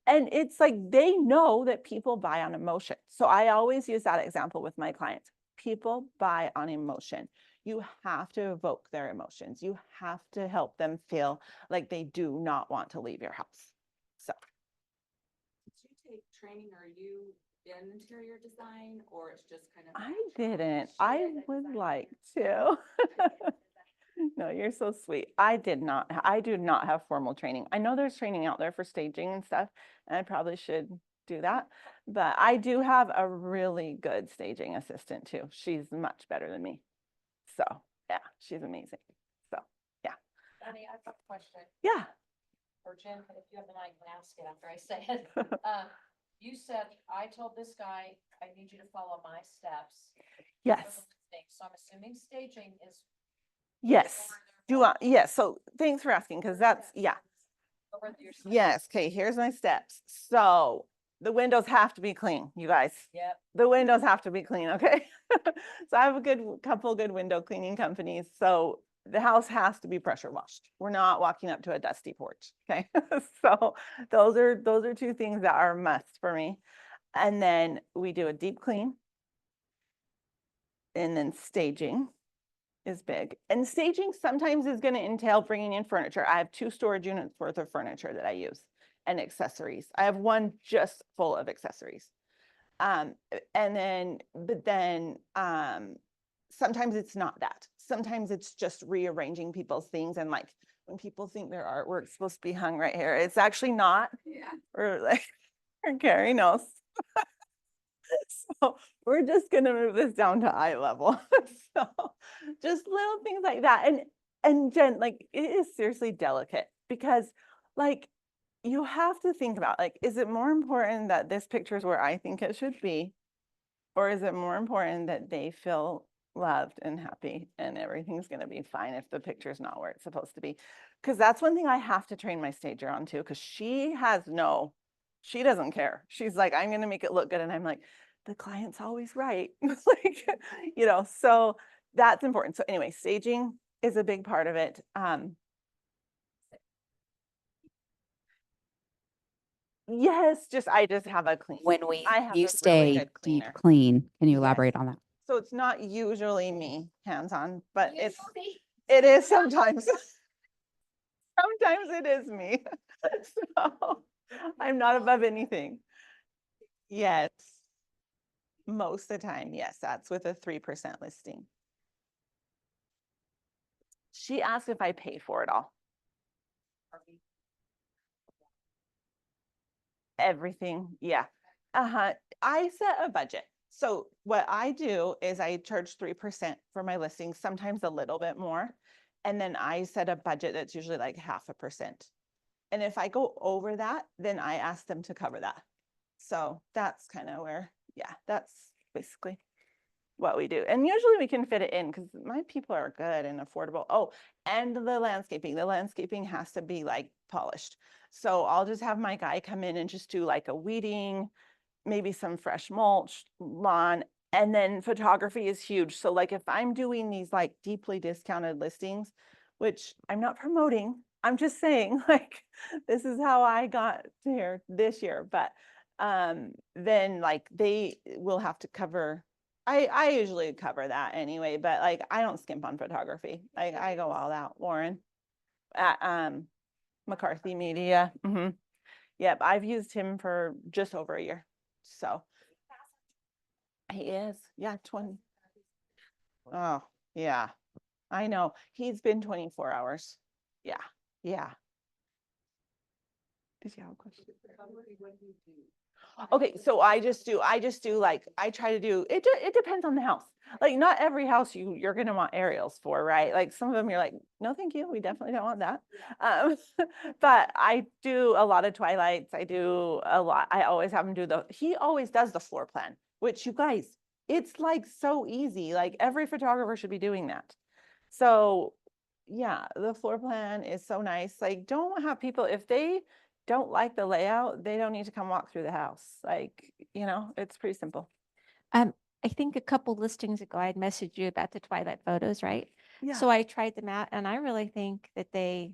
And it's like, they know that people buy on emotion. So I always use that example with my clients. People buy on emotion. You have to evoke their emotions. You have to help them feel like they do not want to leave your house. So. Did you take training? Are you in interior design or it's just kind of? I didn't. I would like to. No, you're so sweet. I do not have formal training. I know there's training out there for staging and stuff, and I probably should do that. But I do have a really good staging assistant too. She's much better than me. So yeah, she's amazing. So yeah. Danny, I've got a question. Yeah. Or Jen, if you have the mic, can ask it after I say it. You said, I told this guy, I need you to follow my steps. Yes. So I'm assuming staging is. Yes. Do you want, yes. So thanks for asking, because that's, yeah. Yes. Okay. Here's my steps. So the windows have to be clean, you guys. Yep. The windows have to be clean. Okay. So I have a couple good window cleaning companies. So the house has to be pressure washed. We're not walking up to a dusty porch. Okay. So those are 2 things that are a must for me. And then we do a deep clean. And then staging is big. And staging sometimes is going to entail bringing in furniture. I have 2 storage units worth of furniture that I use. and accessories. I have one just full of accessories. And then, but then, sometimes it's not that. Sometimes it's just rearranging people's things, and like when people think their artwork's supposed to be hung right here, it's actually not. Yeah. Or like, or Carrie knows. So we're just gonna move this down to eye level. So just little things like that. And Jen, like, it is seriously delicate because like you have to think about, like, is it more important that this picture is where I think it should be? Or is it more important that they feel loved and happy and everything's gonna be fine if the picture's not where it's supposed to be? Because that's one thing I have to train my stager on too, because she doesn't care. She's like, I'm gonna make it look good. And I'm like, the client's always right. Like, you know, so that's important. So anyway, staging is a big part of it. Yes, I just have a clean. When I have you a really say good deep cleaner. clean, can you Yes. elaborate on that? So it's not usually me hands-on, but it is sometimes. Sometimes it is me. So I'm not above anything. Yes. Most of the time, yes, that's with a 3% listing. She asked if I pay for it all. Everything, yeah. I set a budget. So what I do is I charge 3% for my listings, sometimes a little bit more. And then I set a budget that's usually like 0.5%. And if I go over that, then I ask them to cover that. So that's kind of where, yeah, that's basically what we do. And usually we can fit it in because my people are good and affordable. Oh, and the landscaping has to be like polished. So I'll just have my guy come in and just do like a weeding, maybe some fresh mulch, lawn, and then photography is huge. So like if I'm doing these like deeply discounted listings, which I'm not promoting, I'm just saying like, this is how I got to here this year. But then like they will have to cover, I usually cover that anyway, but like I don't skimp on photography. I go all out. Warren at McCarthy Media. Yep, I've used him for just over a year. So he is, yeah, 20. Oh, yeah, I know. He's been 24 hours. Yeah, yeah. Did you have a question? Okay, so I just do like, I try to do, it depends on the house. Like not every house you're gonna want aerials for, right? Like some of them you're like, no, thank you. We definitely don't want that. But I do a lot of twilights. I do a lot. I always have him do he always does the floor plan, which you guys, it's like so easy. Like every photographer should be doing that. So yeah, the floor plan is so nice. Like don't have people, if they don't like the layout, they don't need to come walk through the house. Like, you know, it's pretty simple. I think a couple listings ago, I had messaged you about the twilight photos, right? Yeah. So I tried them out and I really think that they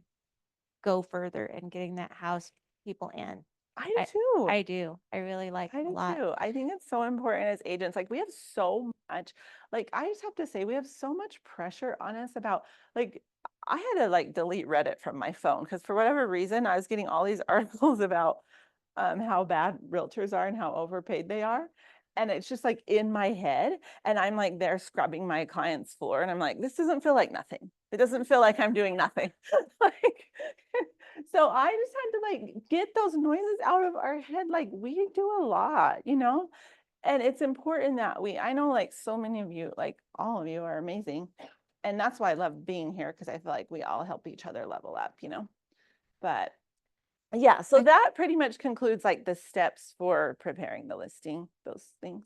go further in getting that house people in. I do too. I do. I really like I them a do lot. too. I think it's so important as agents. Like we have so much, like I just have to say, we have so much pressure on us about like, I had to like delete Reddit from my phone because for whatever reason, I was getting all these articles about how bad realtors are and how overpaid they are. And it's just like in my head. And I'm like there scrubbing my client's floor. And I'm like, this doesn't feel like nothing. It doesn't feel like I'm doing nothing. Like, so I just had to like get those noises out of our head. Like we do a lot, you know? And it's important that I know like so many of you, like all of you are amazing. And that's why I love being here because I feel like we all help each other level up, you know? But yeah, so that pretty much concludes like the steps for preparing the listing, those things.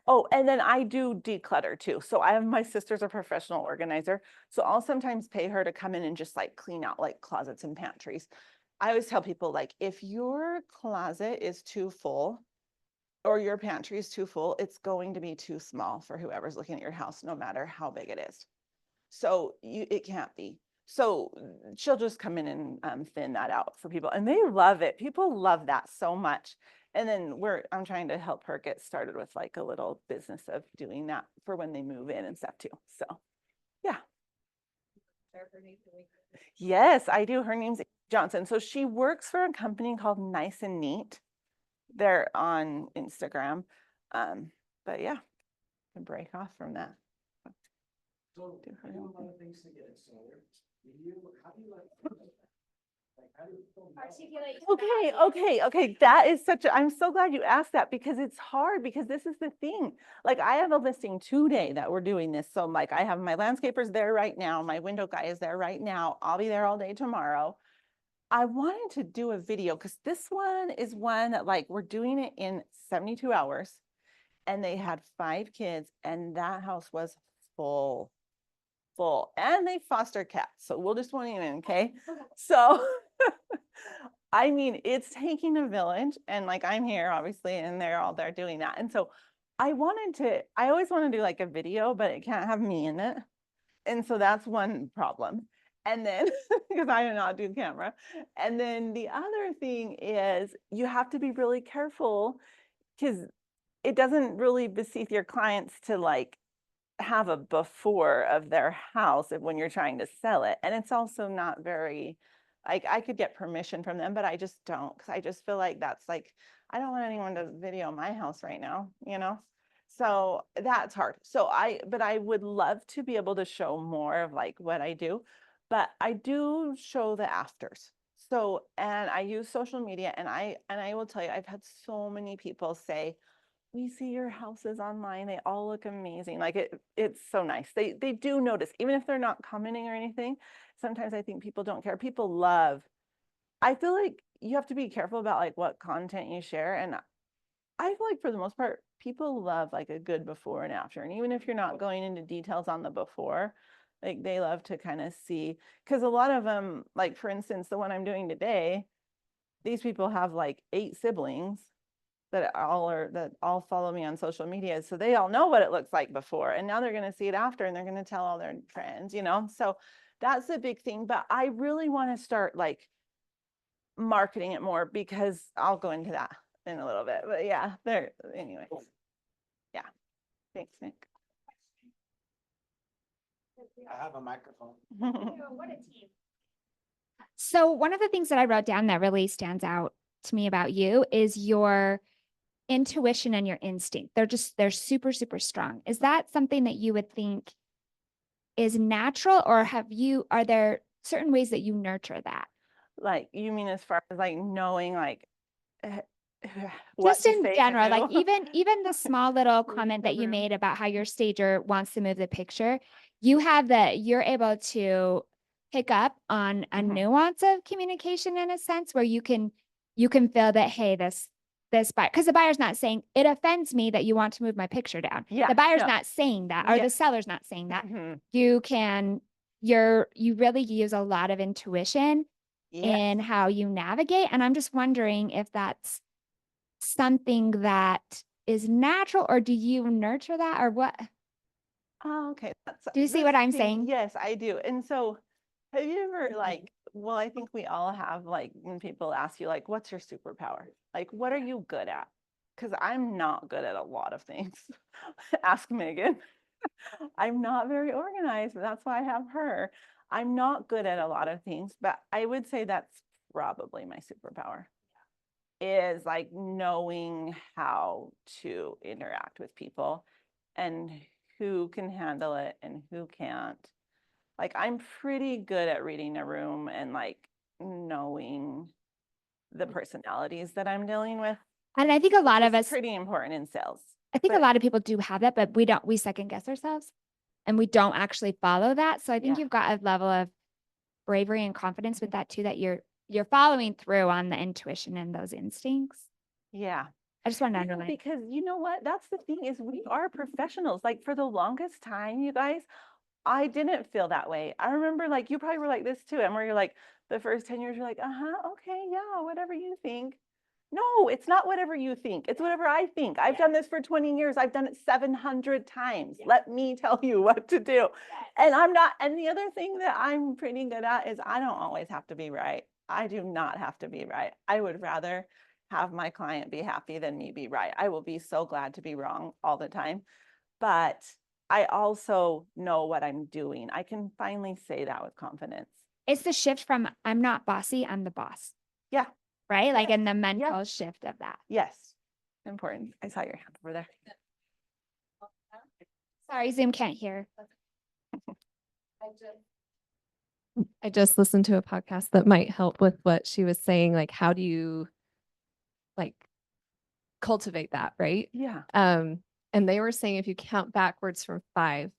Oh, and then I do declutter too. So my sister's a professional organizer. So I'll sometimes pay her to come in and just like clean out like closets and pantries. I always tell people like, if your closet is too full or your pantry is too full, it's going to be too small for whoever's looking at your house, no matter how big it is. So it can't be. So she'll just come in and thin that out for people and they love it. People love that so much. And then I'm trying to help her get started with like a little business of doing that for when they move in and stuff too. So yeah. Yes, I do. Her name's Johnson. So she works for a company called Nice and Neat. They're on Instagram. But yeah, to break off from that. Okay. That is I'm so glad you asked that because it's hard because this is the thing. Like I have a listing today that we're doing this. So like I have my landscapers there right now. My window guy is there right now. I'll be there all day tomorrow. I wanted to do a video because this one is one that like we're doing it in 72 hours and they had 5 kids and that house was full and they foster cats. So we'll just want in, okay? So I mean, it's taking a village and like I'm here obviously and they're all there doing that. And so I always want to do like a video, but it can't have me in it. And so that's one problem. And then because I do not do camera. And then the other thing is you have to be really careful because it doesn't really beseech your clients to like have a before of their house when you're trying to sell it. And it's also not very, like I could get permission from them, but I just don't, because I just feel like that's like, I don't want anyone to video my house right now, you know? So that's hard. But I would love to be able to show more of like what I do, but I do show the afters. So, and I use social media and I will tell you, I've had so many people say, we see your houses online. They all look amazing. Like it's so nice. They do notice, even if they're not commenting or anything. Sometimes I think people don't care. People love. I feel like you have to be careful about like what content you share. And I feel like for the most part, people love like a good before and after. And even if you're not going into details on the before, like they love to kind of see, because a lot of them, like for instance, the one I'm doing today, these people have like 8 siblings that all follow me on social media. So they all know what it looks like before. And now they're going to see it after and they're going to tell all their friends, you know? So that's a big thing. But I really want to start like marketing it more because I'll go into that in a little bit. But yeah, anyways. Yeah. Thanks, Nick. I have a microphone. What a team. So one of the things that I wrote down that really stands out to me about you is your intuition and your instinct. They're super, super strong. Is that something that you would think is natural or are there certain ways that you nurture that? Like, you mean as far as like knowing like what Just to in say to general, like who? even the small little comment that you made about how your stager wants to move the picture, you're able to pick up on a nuance of communication in a sense where you can feel that, hey, this buyer, because the buyer's not saying it offends me that you want to move my picture down. Yeah, The buyer's no. not saying that, or Yeah. the seller's not saying that. Mhm. You really use a lot of intuition Yes. in how you navigate. And I'm just wondering if that's something that is natural or do you nurture that or what? Oh, okay. Do you see that's what the I'm thing. saying? Yes, I do. And so have you ever like, well, I think we all have like when people ask you like, what's your superpower? Like, what are you good at? Because I'm not good at a lot of things. Ask Megan. I'm not very organized, but that's why I have her. I'm not good at a lot of things, but I would say that's probably my superpower is like knowing how to interact with people and who can handle it and who can't. Like I'm pretty good at reading a room and like knowing the personalities that I'm dealing with. And I think a lot of It's us, pretty important in sales. I think a but- lot of people do have that, but we second guess ourselves and we don't actually follow that. So I think Yeah. you've got a level of bravery and confidence with that too, that you're following through on the intuition and those instincts. Yeah. I just want to Yeah, underline. because you know what? That's the thing is we are professionals. Like for the longest time, you guys, I didn't feel that way. I remember like you probably were like this too, and where you're like the first 10 years, you're like, okay, yeah, whatever you think. No, it's not whatever you think. It's whatever I think. I've done this for 20 years. I've done it 700 times. Let me tell you what to do. And and the other thing that I'm pretty good at is I don't always have to be right. I do not have to be right. I would rather have my client be happy than me be right. I will be so glad to be wrong all the time. But I also know what I'm doing. I can finally say that with confidence. It's the shift from I'm not bossy, I'm the boss, Yeah, right? Like Yes. in the mental shift of that. yes, important. I saw your hand over there. Sorry, Zoom can't hear. I just listened to a podcast that might help with what she was saying. Like, how do you like cultivate that, right? Yeah. And they were saying if you count backwards from 5,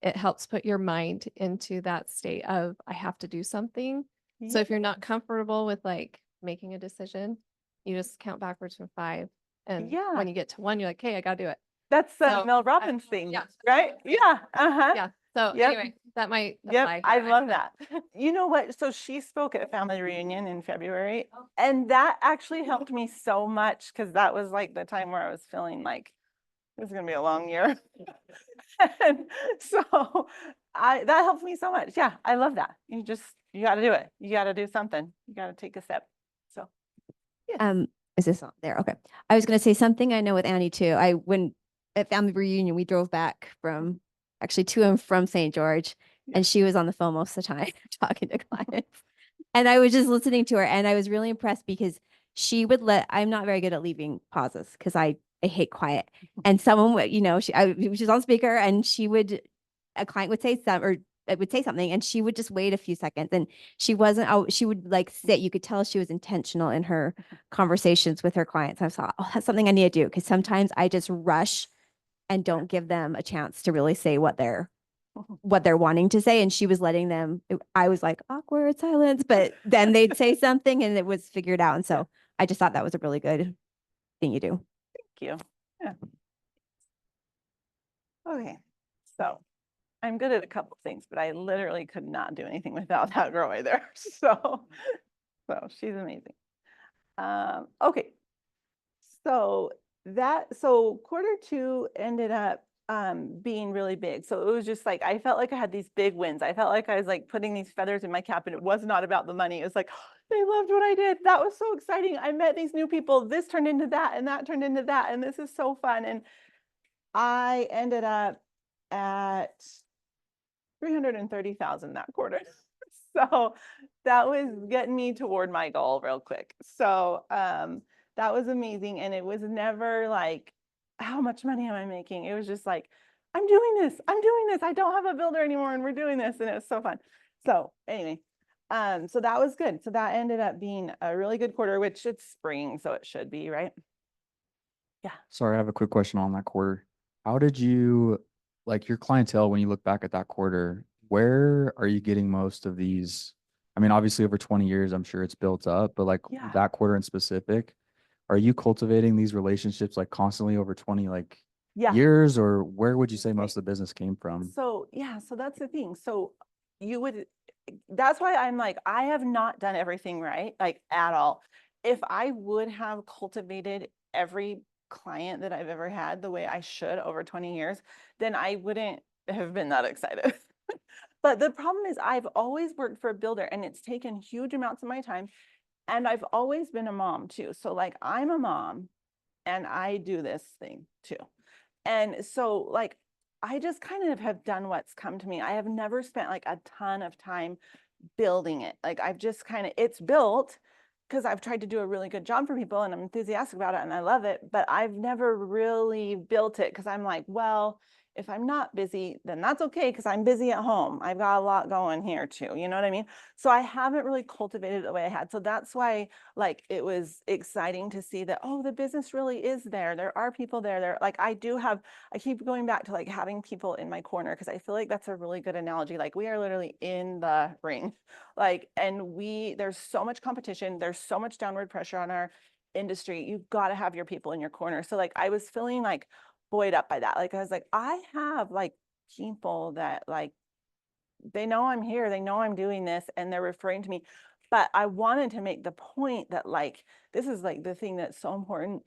it helps put your mind into that state of I have to do something. So if you're not comfortable with like making a decision, you just count backwards from 5. And Yeah. when you get to 1, you're like, hey, I gotta do it. That's the So, Mel Robbins thing, yeah. right? Yeah. Uh-huh. Yeah. So Yep. anyway, that might Yep, apply. I love that. You know what? So she spoke at a family reunion in February, and that actually helped me so much because that was like the time where I was feeling like it was gonna be a long year. And so that helped me so much. Yeah, I love that. You gotta do it. You gotta do something. You gotta take a step. So Is this on there? Okay. I was gonna say something I know with Annie too. When at family reunion, we drove back from actually to and from St. George, and she was on the phone most of the time talking to clients. And I was just listening to her, and I was really impressed because she would I'm not very good at leaving pauses because I hate quiet. And someone would, she was on speaker, and a client would say would say something, and she would just wait a few seconds, and she would like sit. You could tell she was intentional in her conversations with her clients. I thought, oh, that's something I need to do, because sometimes I just rush and don't give them a chance to really say what they're wanting to say. And she was letting them. I was like awkward silence, but then they'd say something, and it was figured out. And so I just thought that was a really good thing you do. thank you. Yeah. Okay, so I'm good at a couple things, but I literally could not do anything without that girl right there. So she's amazing. Okay. So Q2 ended up being really big. So it was just like, I felt like I had these big wins. I felt like I was like putting these feathers in my cap, and it was not about the money. It was like, they loved what I did. That was so exciting. I met these new people. This turned into that, and that turned into that. And this is so fun. And I ended up at 330,000 that quarter. So that was getting me toward my goal real quick. So that was amazing. And it was never like, how much money am I making? It was just like, I'm doing this. I don't have a builder anymore, and we're doing this. And it was so fun. So anyway, so that was good. So that ended up being a really good quarter, which it's spring, so it should be, right? Yeah. Sorry, I have a quick question on that quarter. How did you, like your clientele, when you look back at that quarter, where are you getting most of these? I mean, obviously over 20 years, I'm sure it's built up, but like Yeah. that quarter in specific, are you cultivating these relationships like constantly over 20 Yeah. years, or where would you say most of the business came from? So yeah, so that's the thing. So that's why I'm like, I have not done everything right, like at all. If I would have cultivated every client that I've ever had the way I should over 20 years, then I wouldn't have been that excited. But the problem is I've always worked for a builder, and it's taken huge amounts of my time. And I've always been a mom too. So like I'm a mom, and I do this thing too. And so like, I just kind of have done what's come to me. I have never spent like a ton of time building it. Like I've just it's built because I've tried to do a really good job for people, and I'm enthusiastic about it, and I love it, but I've never really built it because I'm like, well, if I'm not busy, then that's okay, because I'm busy at home. I've got a lot going here too. You know what I mean? So I haven't really cultivated it the way I had. So that's why like it was exciting to see that, oh, the business really is there. There are people there. Like I keep going back to like having people in my corner, because I feel like that's a really good analogy. Like we are literally in the ring, like, and there's so much competition. There's so much downward pressure on our industry. You've got to have your people in your corner. So like I was feeling like buoyed up by that. Like I was like, I have like people that like, they know I'm here, they know I'm doing this, and they're referring to me. But I wanted to make the point that like, this is like the thing that's so important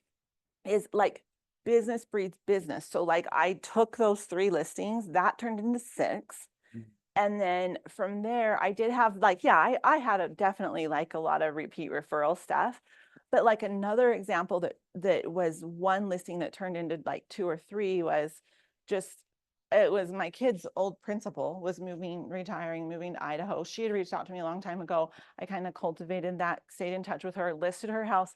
is like business breeds business. So like I took those 3 listings, that turned into 6. And then from there, I did have like, yeah, I had definitely like a lot of repeat referral stuff. But like another example that was one listing that turned into like 2 or 3 was just it was my kid's old principal was retiring, moving to Idaho. She had reached out to me a long time ago. I kind of cultivated that, stayed in touch with her, listed her house,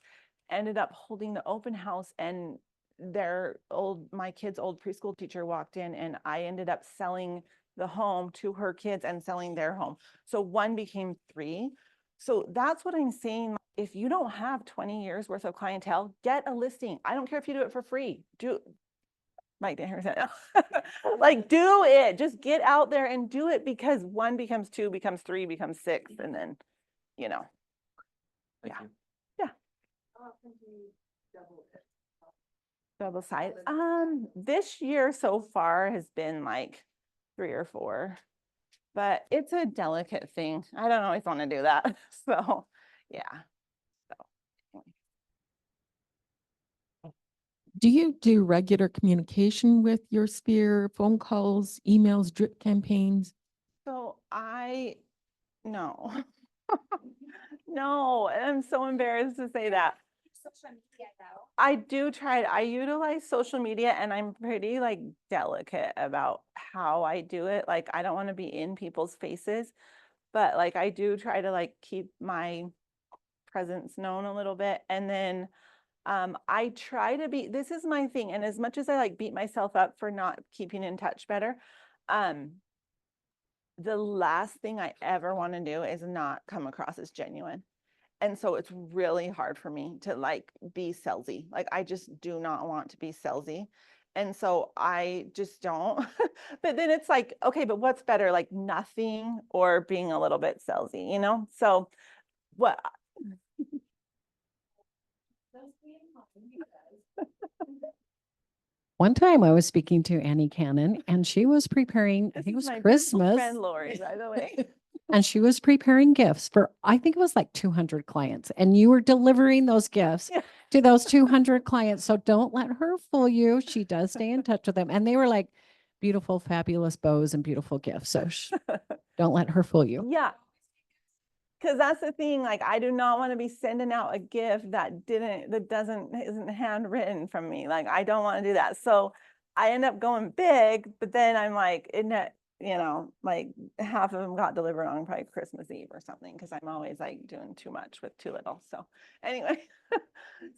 ended up holding the open house, and my kid's old preschool teacher walked in, and I ended up selling the home to her kids and selling their home. So 1 became 3. So that's what I'm saying. If you don't have 20 years worth of clientele, get a listing. I don't care if you do it for free. Mike didn't hear me say that. Like, do it. Just get out there and do it, because 1 becomes 2, becomes 3, becomes 6, and then, Thank yeah. you. Yeah. Double size. This year so far has been like 3 or 4, but it's a delicate thing. I don't always want to do that. So, yeah. Do you do regular communication with your sphere, phone calls, emails, drip campaigns? So no, no, I'm so embarrassed to say that. Social media though. I do try I utilize social media, and I'm pretty like delicate about how I do it. Like, I don't want to be in people's faces, but like I do try to like keep my presence known a little bit. And then I try to be, this is my thing. And as much as I like beat myself up for not keeping in touch better, the last thing I ever want to do is not come across as genuine. And so it's really hard for me to like be salesy. Like, I just do not want to be salesy. And so I just don't. But then it's like, okay, but what's better, like nothing or being a little bit salesy, you know? So what? One time I was speaking to Annie Cannon, and she was preparing, I This think it is was my beautiful Christmas. friend Lori, by the way. And she was preparing gifts for, I think it was like 200 clients, and you were delivering those gifts Yeah. to those 200 clients. So don't let her fool you. She does stay in touch with them. And they were like beautiful, fabulous bows and beautiful gifts. So don't let her fool you. Yeah. Because that's the thing, like, I do not want to be sending out a gift that isn't handwritten from me. Like, I don't want to do that. So I end up going big, but then I'm like, isn't it, like half of them got delivered on probably Christmas Eve or something, because I'm always like doing too much with too little. So anyway,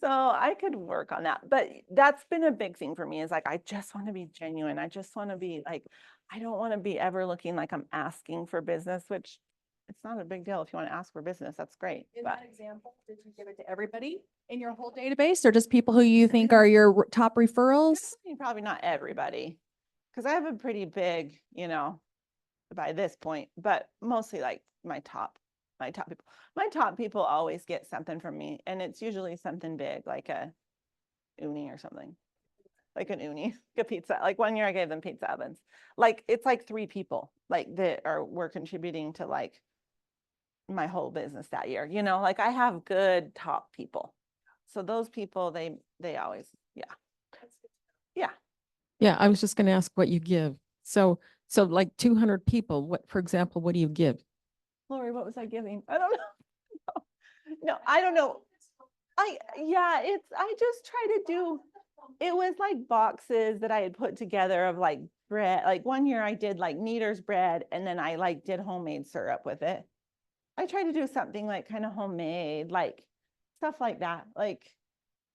so I could work on that. But that's been a big thing for me, is like, I just want to be genuine. I just want to be like, I don't want to be ever looking like I'm asking for business, which it's not a big deal. If you want to ask for business, that's great. In But that example, did you give it to everybody in your whole database, or just people who you think are your top referrals? probably not everybody, because I have a pretty big, by this point, but mostly like my top people. My top people always get something from me, and it's usually something big, like a uni or something. Like an uni, a pizza. Like one year I gave them pizza ovens. Like, it's like 3 people like that were contributing to like my whole business that year. Like, I have good top people. So those people, they always, yeah. Yeah. Yeah, I was just going to ask what you give. So like 200 people, for example, what do you give? Lori, what was I giving? I don't know. No, I don't know. I just try to do, it was like boxes that I had put together of like bread. Like one year I did like Kneader's bread, and then I like did homemade syrup with it. I try to do something like kind of homemade, like stuff like that. Like,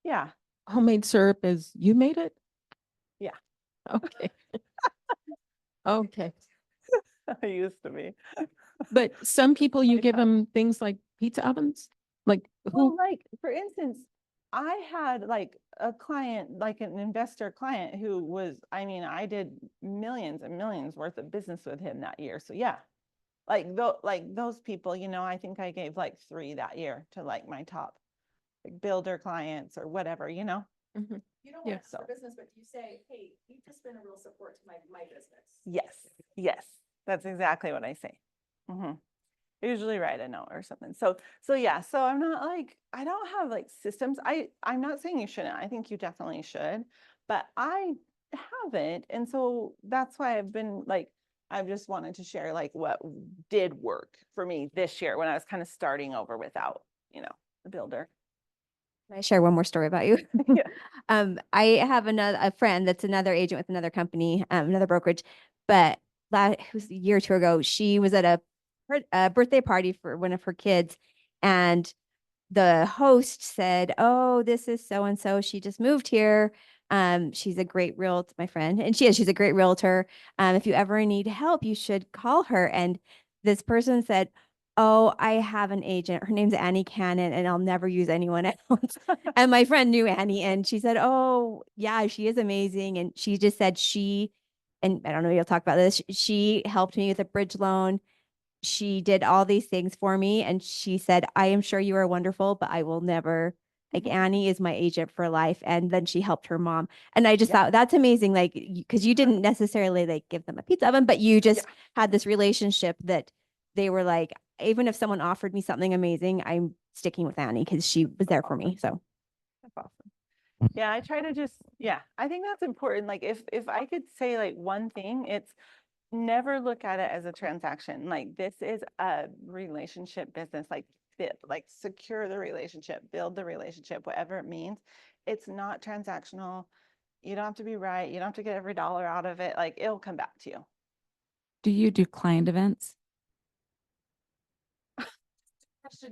yeah. Homemade syrup is, you made it? Yeah. Okay. Okay. I used to be. But some people you give them things like pizza ovens? Like Well, like, for instance, I had like a client, like an investor client who was, I did millions and millions worth of business with him that year. So yeah, like those people, I think I gave like 3 that year to like my top like builder clients or whatever, Mhm. You don't Yeah. want for business, but you say, hey, you've just been a real support to my business. Yes, that's exactly what I say. Usually write a note or something. So yeah, so I'm not like, I don't have like systems. I'm not saying you shouldn't. I think you definitely should, but I haven't. And so that's why I've been like, I've just wanted to share like what did work for me this year when I was kind of starting over without, the builder. Can I share one more story about you? Yeah. I have a friend that's another agent with another company, another brokerage, but it was a year or two ago. She was at a birthday party for one of her kids, and the host said, "Oh, this is so and so. She just moved here. She's a great realtor, my friend, and she's a great realtor. If you ever need help, you should call her." And this person said, "Oh, I have an agent. Her name's Annie Cannon, and I'll never use anyone else." And my friend knew Annie, and she said, "Oh, yeah, she is amazing." And she just said and I don't know, you'll talk about this. She helped me with a bridge loan. She did all these things for me, and she said, "I am sure you are wonderful, but I will never." Like, Annie is my agent for life. And then she helped her mom. And I just thought that's amazing. Like, because you didn't necessarily like give them a pizza oven, but you just had this relationship that they were like, even if someone offered me something amazing, I'm sticking with Annie because she was there for me. So That's awesome. Yeah, I try to just, I think that's important. Like if I could say like one thing, it's never look at it as a transaction. Like, this is a relationship business, like secure the relationship, build the relationship, whatever it means. It's not transactional. You don't have to be right. You don't have to get every dollar out of it. Like, it'll come back to you. Do you do client events? I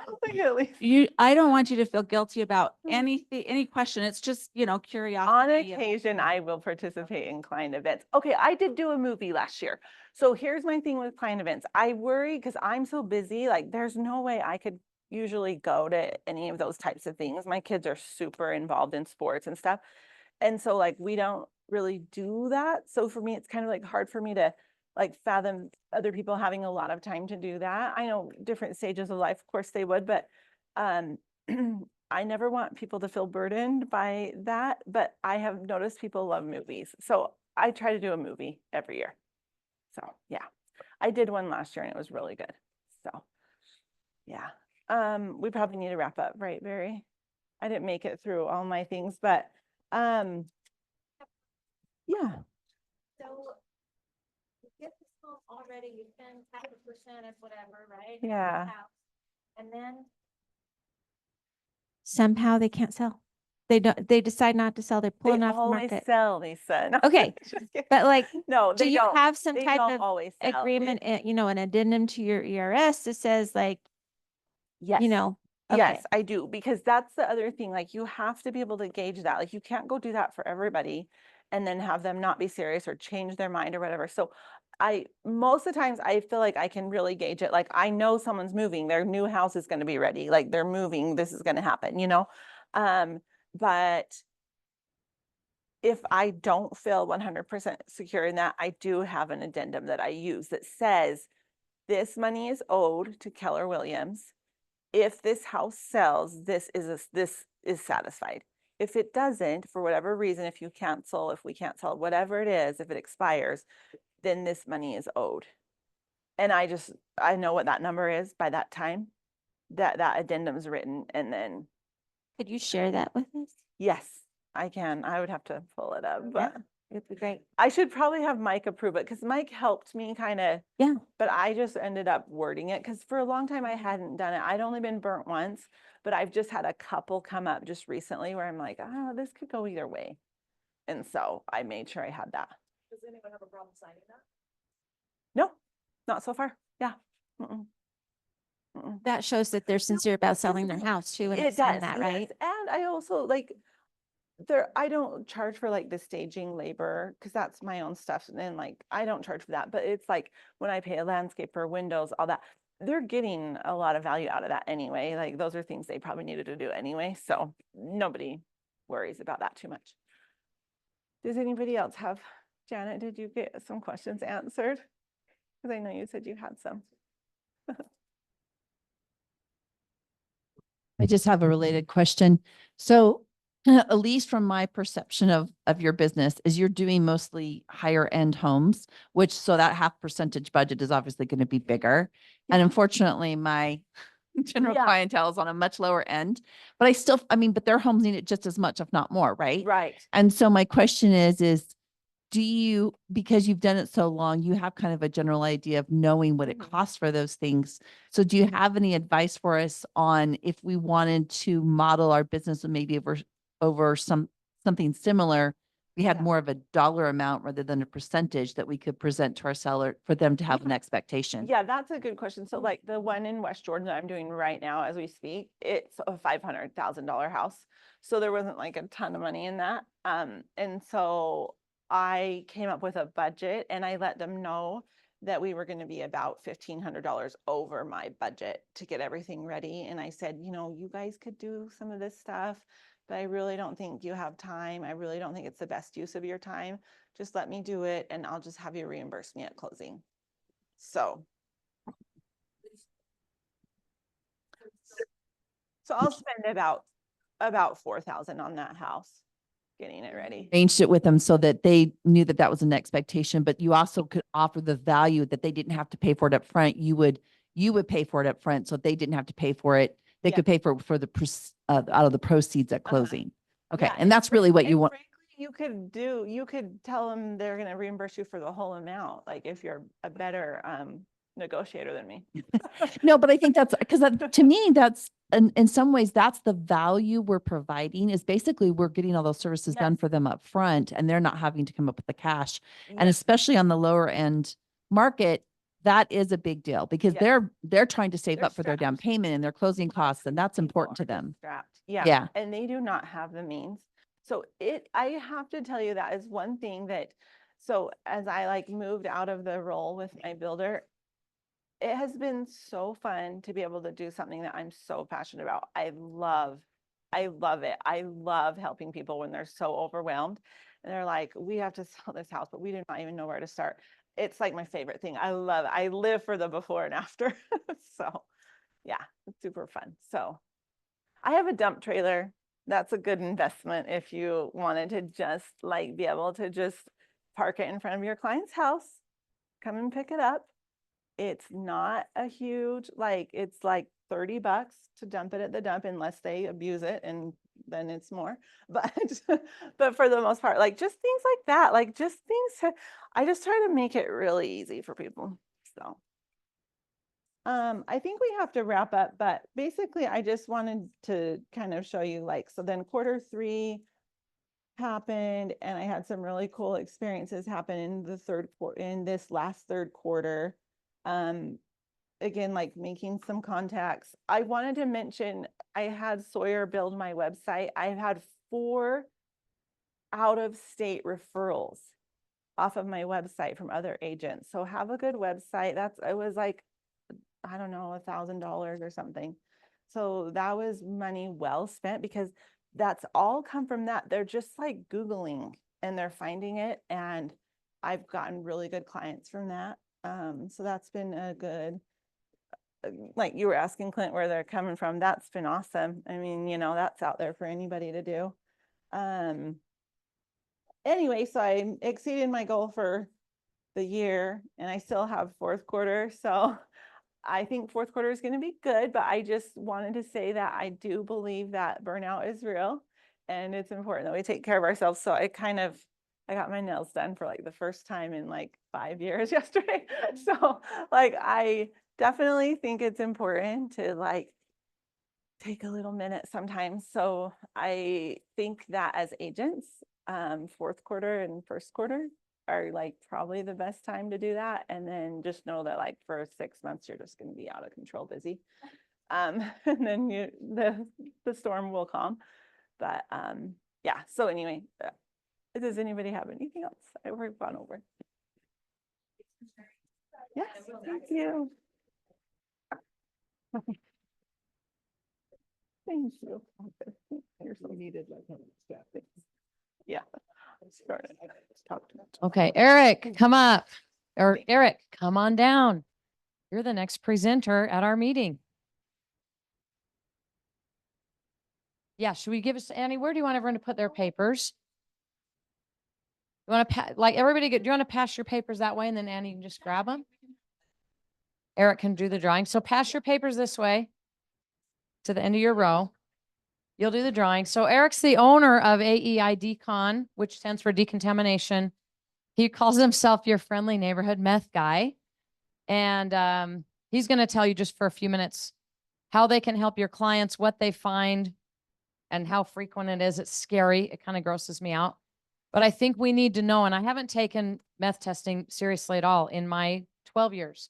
don't think at least I don't want you to feel guilty about anything, any question. It's just, curiosity. on occasion, I will participate in client events. Okay, I did do a movie last year. So here's my thing with client events. I worry because I'm so busy, like there's no way I could usually go to any of those types of things. My kids are super involved in sports and stuff. And so like we don't really do that. So for me, it's kind of like hard for me to like fathom other people having a lot of time to do that. I know different stages of life, of course they would, but I never want people to feel burdened by that, but I have noticed people love movies. So I try to do a movie every year. So yeah, I did one last year and it was really good. So yeah, we probably need to wrap up, right, Barry? I didn't make it through all my things, but yeah. So you get this home already, you spend 5% of whatever, right? Yeah. And then somehow they can't sell. They decide not to sell. They're pulling They off the always market. sell, Lisa. No, Okay, just kidding. but like, no, do they you don't. have some They type don't of always sell. agreement, an addendum to your ERS that says like, Yes. okay. Yes, I do, because that's the other thing. Like, you have to be able to gauge that. Like, you can't go do that for everybody and then have them not be serious or change their mind or whatever. So most of the times I feel like I can really gauge it. Like, I know someone's moving, their new house is going to be ready. Like, they're moving, this is going to happen, but if I don't feel 100% secure in that, I do have an addendum that I use that says this money is owed to Keller Williams. If this house sells, this is satisfied. If it doesn't, for whatever reason, if we cancel, whatever it is, if it expires, then this money is owed. And I know what that number is by that time, that addendum is written. And then Could you share that with us? yes, I can. I would have to pull it up, but It'd be great. I should probably have Mike approve it because Mike helped me kind of. Yeah. But I just ended up wording it because for a long time I hadn't done it. I'd only been burnt once, but I've just had a couple come up just recently where I'm like, oh, this could go either way. And so I made sure I had that. Does anyone have a problem signing that? No, not so far. Yeah. That shows that they're sincere about selling their house too. And It saying does, that, yes. right? And I also I don't charge for like the staging labor because that's my own stuff. And then I don't charge for that, but it's like when I pay a landscaper, windows, all that, they're getting a lot of value out of that anyway. Like, those are things they probably needed to do anyway. So nobody worries about that too much. Does anybody else have, Janet, did you get some questions answered? Because I know you said you had some. I just have a related question. So at least from my perception of your business is you're doing mostly higher end homes, so that half percentage budget is obviously going to be bigger. And unfortunately, my general clientele is on a much lower end, but but their homes need it just as much, if not more, right? Right. And so my question is do you, because you've done it so long, you have kind of a general idea of knowing what it Mhm. costs for those things. So do you have any advice for us on if we wanted to model our business and maybe over something similar? We had Yeah. more of a dollar amount rather than a percentage that we could present to our seller for them to have an expectation. Yeah, that's a good question. So like the one in West Jordan that I'm doing right now as we speak, it's a $500,000 house. So there wasn't like a ton of money in that. And so I came up with a budget and I let them know that we were going to be about $1,500 over my budget to get everything ready. And I said, you know, you guys could do some of this stuff, but I really don't think you have time. I really don't think it's the best use of your time. Just let me do it and I'll just have you reimburse me at closing. So I'll spend about 4,000 on that house, getting it ready. Arranged it with them so that they knew that that was an expectation, but you also could offer the value that they didn't have to pay for it up front. You would pay for it up front, so they didn't have to pay for it. They Yeah. could pay for out of the proceeds at closing. Okay, Yeah, and that's really what you and want. frankly, you could tell them they're going to reimburse you for the whole amount, like if you're a better negotiator than me. No, but I think that's because to me, that's in some ways, that's the value we're providing is basically we're getting all those services done Yes. for them up front and they're not having to come up with the cash. And Yes. especially on the lower end market, that is a big deal because Yes. they're trying to save They're up for their down payment and their closing costs, and that's important to them. Strapped. Yeah. Yeah. And they do not have the means. So I have to tell you that is one thing that, so as I like moved out of the role with my builder, it has been so fun to be able to do something that I'm so passionate about. I love it. I love helping people when they're so overwhelmed and they're like, we have to sell this house, but we do not even know where to start. It's like my favorite thing. I love it. I live for the before and after. So yeah, it's super fun. So I have a dump trailer. That's a good investment if you wanted to just like be able to just park it in front of your client's house, come and pick it up. It's not a huge, like, it's like $30 to dump it at the dump unless they abuse it and then it's more. But but for the most part, like just things like that, like just things I just try to make it really easy for people. So I think we have to wrap up, but basically I just wanted to kind of show you like, so then Q3 happened and I had some really cool experiences happen in the in this last third quarter. Again, like making some contacts. I wanted to mention, I had Sawyer build my website. I've had 4 out-of-state referrals off of my website from other agents. So have a good website. It was like, I don't know, $1,000 or something. So that was money well spent because that's all come from that. They're just like Googling and they're finding it. And I've gotten really good clients from that. So that's been a good, like you were asking Clint where they're coming from. That's been awesome. I mean, you know, that's out there for anybody to do. Anyway, so I exceeded my goal for the year and I still have fourth quarter. So I think fourth quarter is going to be good, but I just wanted to say that I do believe that burnout is real and it's important that we take care of ourselves. So I got my nails done for like the first time in like 5 years yesterday. So like, I definitely think it's important to like take a little minute sometimes. So I think that as agents, fourth quarter and first quarter are like probably the best time to do that. And then just know that like for 6 months, you're just going to be out of control busy. And then the storm will calm. But yeah, so anyway, does anybody have anything else we've gone over? Yes, thank you. Thank you. You're so needed. Yeah. Okay, Eric, come up. Or Eric, come on down. You're the next presenter at our meeting. Yeah, should we give us, Annie, where do you want everyone to put their papers? You want to like everybody do you want to pass your papers that way and then Annie can just grab them? Eric can do the drawing. So pass your papers this way to the end of your row. You'll do the drawing. So Eric's the owner of AEI Decon, which stands for Decontamination He calls himself your friendly neighborhood meth guy. And he's going to tell you just for a few minutes how they can help your clients, what they find, and how frequent it is. It's scary. It kind of grosses me out. But I think we need to know, and I haven't taken meth testing seriously at all in my 12 years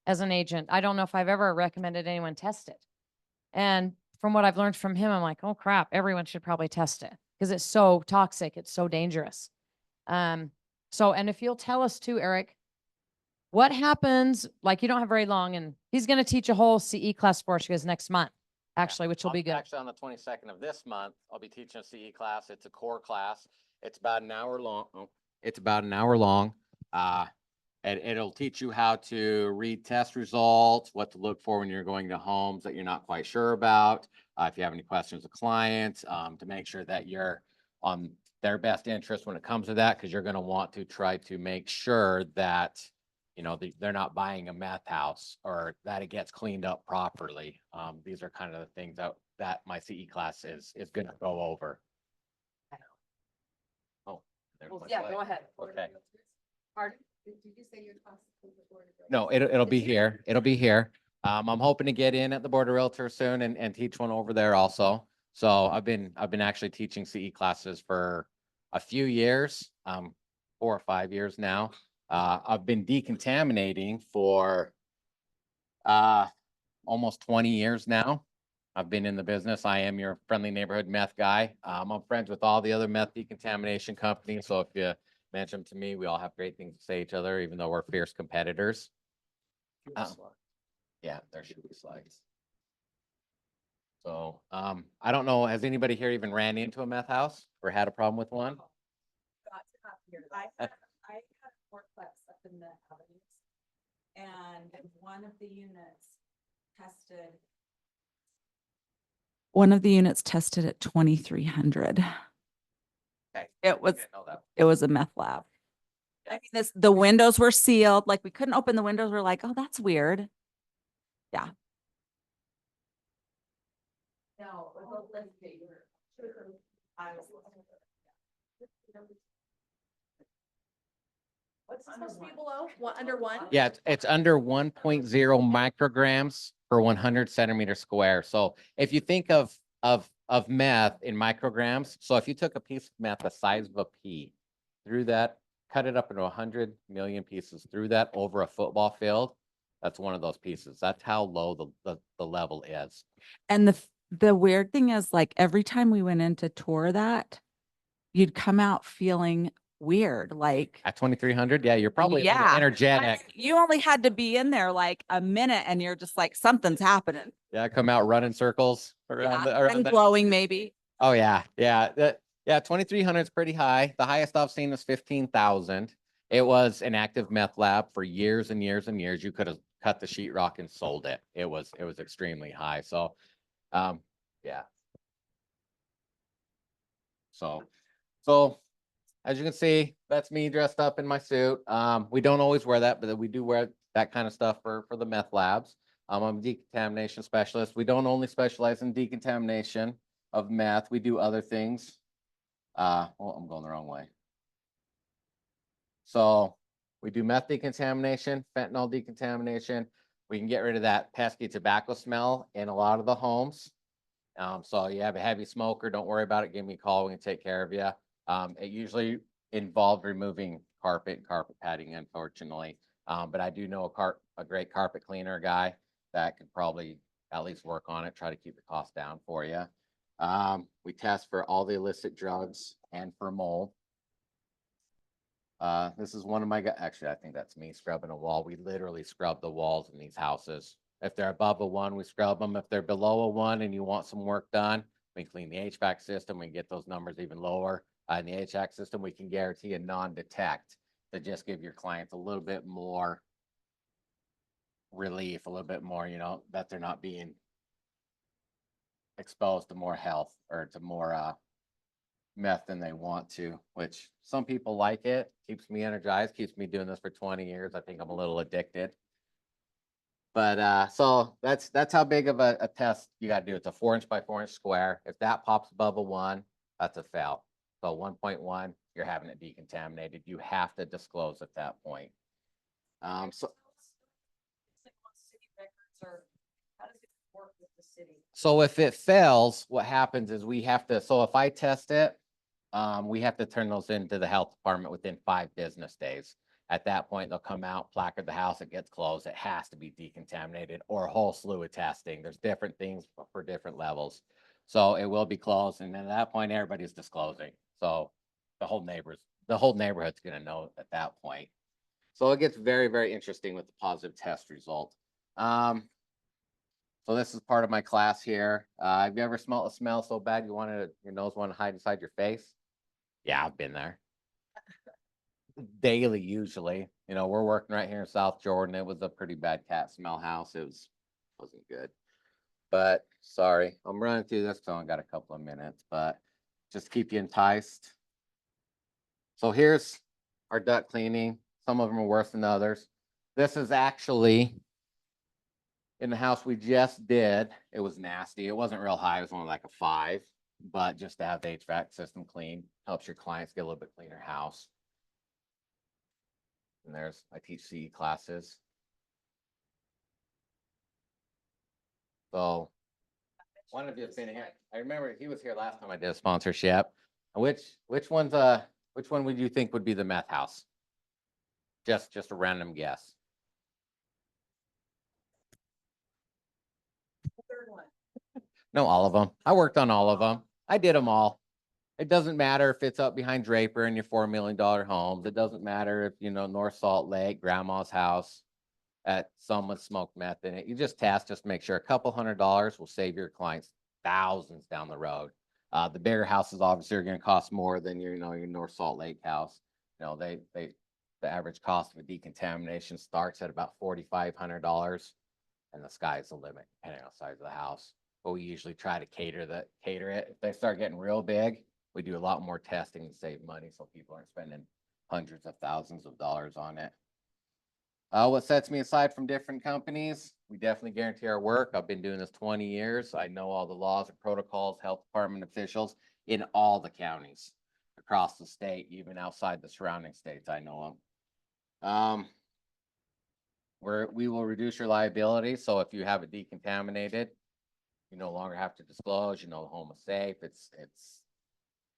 as an agent. I don't know if I've ever recommended anyone test it. And from what I've learned from him, I'm like, oh crap, everyone should probably test it because it's so toxic. It's so dangerous. And if you'll tell us too, Eric, what happens, like you don't have very long, and he's going to teach a whole CE class for us you guys next month, actually, which will be good. Actually, on the 22nd of this month, I'll be teaching a CE class. It's a core class. It's about an hour long. It's about an hour long. And it'll teach you how to read test results, what to look for when you're going to homes that you're not quite sure about. If you have any questions with clients, to make sure that you're on their best interest when it comes to that, because you're going to want to try to make sure that, you know, they're not buying a meth house or that it gets cleaned up properly. These are kind of the things that my CE class is going to go over. Oh, there's my slide. Go ahead. Okay. Pardon? Did you say your class is the board of No, it'll be here. It'll be here. I'm hoping to get in at the Board of Realtors soon and teach one over there also. So I've been actually teaching CE classes for a few years, 4 or 5 years now. I've been decontaminating for almost 20 years now. I've been in the business. I am your friendly neighborhood meth guy. I'm friends with all the other meth decontamination companies. So if you mention them to me, we all have great things to say to each other, even though we're fierce competitors. Yeah, there should be slides. So I don't know, has anybody here even ran into a meth house or had a problem with one? Got to have here. I had a fourplex up in the avenues. And one of the units tested. One of the units tested at 2,300. Okay. It was, I didn't know that. it was a meth lab. I mean, the windows were sealed, like we couldn't open the windows. We're like, oh, that's weird. Yeah. No, it was a lift paper. I was. What's it supposed to be below? One, under one? Yeah, it's under 1.0 micrograms per 100 centimeter square. So if you think of meth in micrograms, so if you took a piece of meth the size of a pea, threw that, cut it up into 100 million pieces, threw that over a football field, that's one of those pieces. That's how low the level is. And the weird thing is, like, every time we went in to tour that, you'd come out feeling weird. Like At 2,300, yeah, you're probably yeah, energetic. you only had to be in there like a minute and you're just like, something's happening. Yeah, come out running circles around And glowing maybe. Oh yeah, yeah. 2,300 is pretty high. The highest I've seen is 15,000. It was an active meth lab for years and years and years. You could have cut the sheetrock and sold it. It was extremely high. So, yeah. So as you can see, that's me dressed up in my suit. We don't always wear that, but we do wear that kind of stuff for the meth labs. I'm a decontamination specialist. We don't only specialize in decontamination of meth. We do other things. Oh, I'm going the wrong way. So we do meth decontamination, fentanyl decontamination. We can get rid of that pesky tobacco smell in a lot of the homes. So you have a heavy smoker, don't worry about it. Give me a call. We can take care of you. It usually involved removing carpet padding, unfortunately. But I do know a great carpet cleaner guy that could probably at least work on it, try to keep the cost down for you. We test for all the illicit drugs and for mold. This is one of my guys. Actually, I think that's me scrubbing a wall. We literally scrub the walls in these houses. If they're above a 1, we scrub them. If they're below a 1 and you want some work done, we clean the HVAC system. We can get those numbers even lower. In the HVAC system, we can guarantee a non-detect to just give your clients a little bit more relief, a little bit more, that they're not being exposed to more health or to more meth than they want to, which some people like it. Keeps me energized, keeps me doing this for 20 years. I think I'm a little addicted. But so that's how big of a test you got to do. It's a 4-inch by 4-inch square. If that pops above a 1, that's a fail. So 1.1, you're you're having it decontaminated. You have to disclose at that point. So So if it fails, what happens is we have to, so if I test it, we have to turn those into the health department within 5 business days. At that point, they'll come out, placard the house, it gets closed. It has to be decontaminated or a whole slew of testing. There's different things for different levels. So it will be closed. And then at that point, everybody's disclosing. So the whole neighborhood's going to know at that point. So it gets very, very interesting with the positive test result. So this is part of my class here. Have you ever smelled a smell so bad your nose wanted to hide inside your face? Yeah, I've been there. Daily, usually. You know, we're working right here in South Jordan. It was a pretty bad cat smell house. Wasn't good. But sorry, I'm running through this, so I got a couple of minutes, but just keep you enticed. So here's our duct cleaning. Some of them are worse than others. This is actually in the house we just did. It was nasty. It wasn't real high. It was only like a 5, but just to have the HVAC system clean helps your clients get a little bit cleaner house. And I teach CE classes. So one of you has been here. I remember he was here last time I did a sponsorship. Which one would you think would be the meth house? Just a random guess. No, all of them. I worked on all of them. I did them all. It doesn't matter if it's up behind Draper in your $4 million homes. It doesn't matter if, North Salt Lake, grandma's house, at someone smoked meth in it. You just test, just make sure a couple $100 will save your clients thousands down the road. The bigger houses obviously are going to cost more than your North Salt Lake house. The average cost of a decontamination starts at about $4,500, and the sky's the limit depending on the size of the house. But we usually try to cater it. If they start getting real big, we do a lot more testing to save money, so people aren't spending hundreds of thousands of dollars on it. What sets me aside from different companies? We definitely guarantee our work. I've been doing this 20 years. I know all the laws and protocols, health department officials in all the counties across the state, even outside the surrounding states. I know them. We will reduce your liability. So if you have it decontaminated, you no longer have to disclose. The home is safe.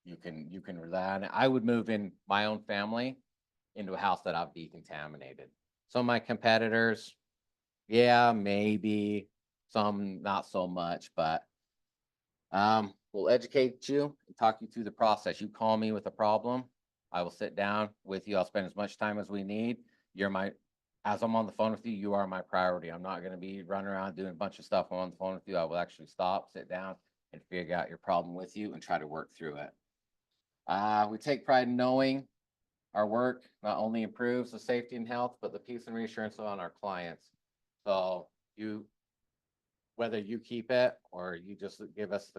You can rely on it. I would move in my own family into a house that I've decontaminated. Some of my competitors, yeah, maybe, some not so much, but we'll educate you and talk you through the process. You call me with a problem, I will sit down with you. I'll spend as much time as we need. As I'm on the phone with you, you are my priority. I'm not going to be running around doing a bunch of stuff. I'm on the phone with you. I will actually stop, sit down, and figure out your problem with you and try to work through it. We take pride in knowing our work not only improves the safety and health, but the peace and reassurance on our clients. So whether you keep it or you just give us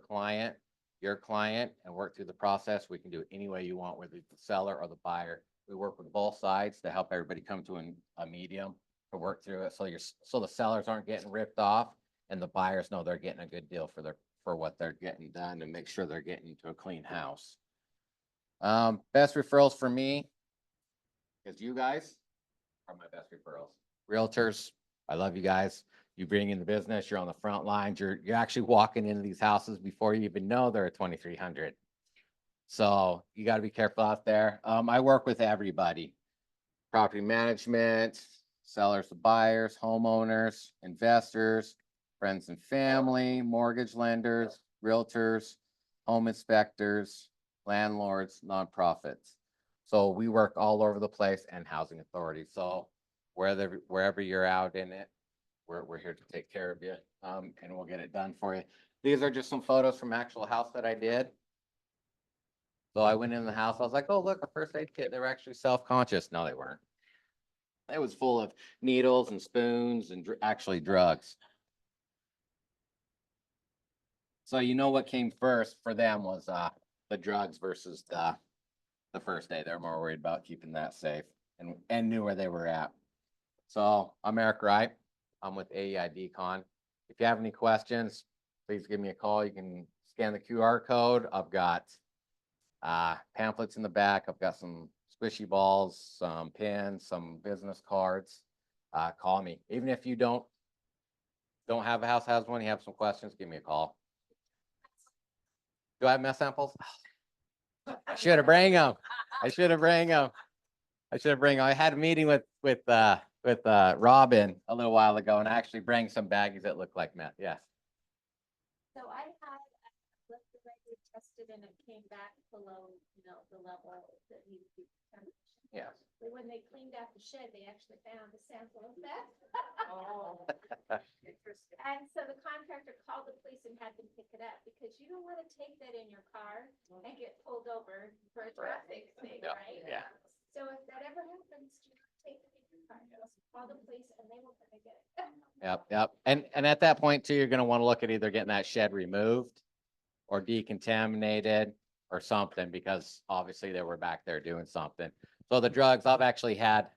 your client, and work through the process, we can do it any way you want, whether it's the seller or the buyer. We work with both sides to help everybody come to a medium to work through it. So the sellers aren't getting ripped off, and the buyers know they're getting a good deal for what they're getting done, and make sure they're getting to a clean house. Best referrals for me, because you guys are my best referrals. Realtors, I love you guys. You bring in the business, you're on the front lines, you're actually walking into these houses before you even know they're at 2,300. So you got to be careful out there. I work with everybody: property management, sellers to buyers, homeowners, investors, friends and family, mortgage lenders, realtors, home inspectors, landlords, nonprofits. So we work all over the place, and housing authorities. So wherever you're out in it, we're here to take care of you, and we'll get it done for you. These are just some photos from actual house that I did. So I went in the house. I was like, oh, look, a first aid kit. They were actually self-conscious. No, they weren't. It was full of needles and spoons and actually drugs. So what came first for them was the drugs versus the first aid. They're more worried about keeping that safe and knew where they were at. So I'm Eric Wright. I'm with AEI Decon. If you have any questions, please give me a call. You can scan the QR code. I've got Pamphlets in the back. I've got some squishy balls, some pins, some business cards. Call me. Even if you don't have a house, has one, you have some questions, give me a call. Do I have mess samples? I should have bring them. I should have bring them. I had a meeting with Robin a little while ago and I actually bring some baggies that look like meth. Yes. So I had left the record tested and it came back below, the level that needed to be determined. Yes. But when they cleaned out the shed, they actually found a sample of that. Oh. And so the contractor called the police and had them pick it up because you don't want to take that in your car and get pulled over for a traffic thing, Yeah, right? yeah. So if that ever happens, do not take it in your car. Just call the police and they will come and get it. Yep. And at that point too, you're gonna want to look at either getting that shed removed or decontaminated or something, because obviously they were back there doing something. So the drugs, I've actually had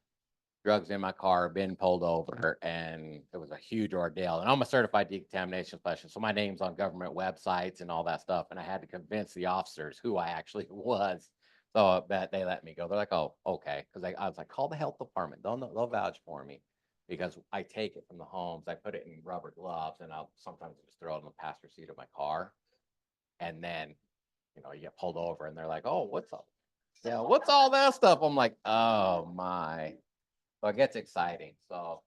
drugs in my car, been pulled over, and it was a huge ordeal. And I'm a certified decontamination specialist, so my name's on government websites and all that stuff. And I had to convince the officers who I actually was. So that they let me go. They're like, oh, okay. Because I was like, call the health department. They'll vouch for me, because I take it from the homes. I put it in rubber gloves, and I'll sometimes just throw it in the passenger seat of my car. And then, you get pulled over, and they're like, oh, what's all that stuff? I'm like, oh my. So it gets exciting. So,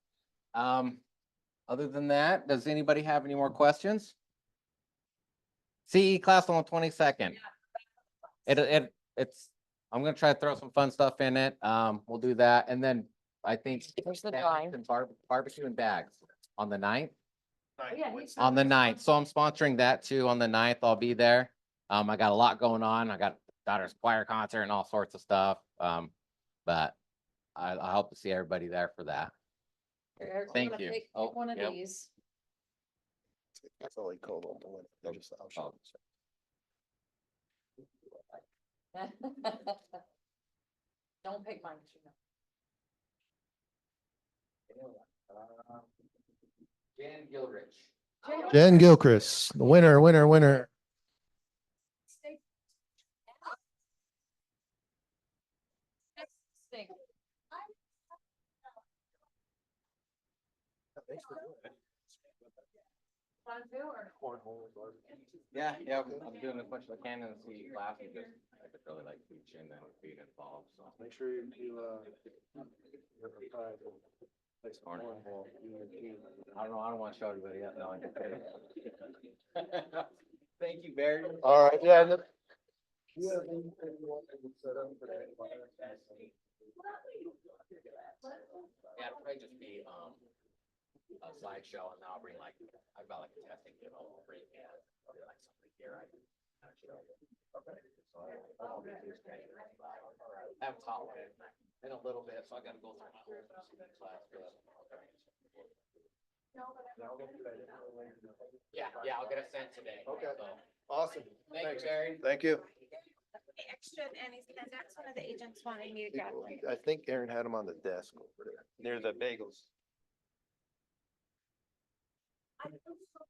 other than that, does anybody have any more questions? CE class on the 22nd. I'm gonna try to throw some fun stuff in it. We'll do that, and then I think There's the bags drawing. and barbecue and bags on the 9th. Yeah, On the 9th. So I'm sponsoring that too on the 9th. I'll be there. I got a lot going on. I got daughter's choir concert and all sorts of stuff. But I hope to see everybody there for that. Thank you. Pick Oh, one of yep. these. That's all they call them. Don't pick mine. Jan Gilrich. Jen Gilchrist, the winner. Yeah, I'm doing as much as I can in the CE class, because I just really like teaching and being involved, so. Make sure you I don't want to show everybody yet, no. Thank you, Barry. All right, yeah. Yeah, it'll probably just be, a slideshow, and I'll bring I've got a testing kit all over again, or like something here I can show. Okay. So I'll be just I haven't taught one in a little bit, so I gotta go through my whole class. Yeah, I'll get it sent today. Okay. So, Awesome. thank you, Barry. Thank you. Extra and Annie's pen, that's one of the agents wanting me to grab. I think Aaron had them on the desk over there. Near the bagels. I feel so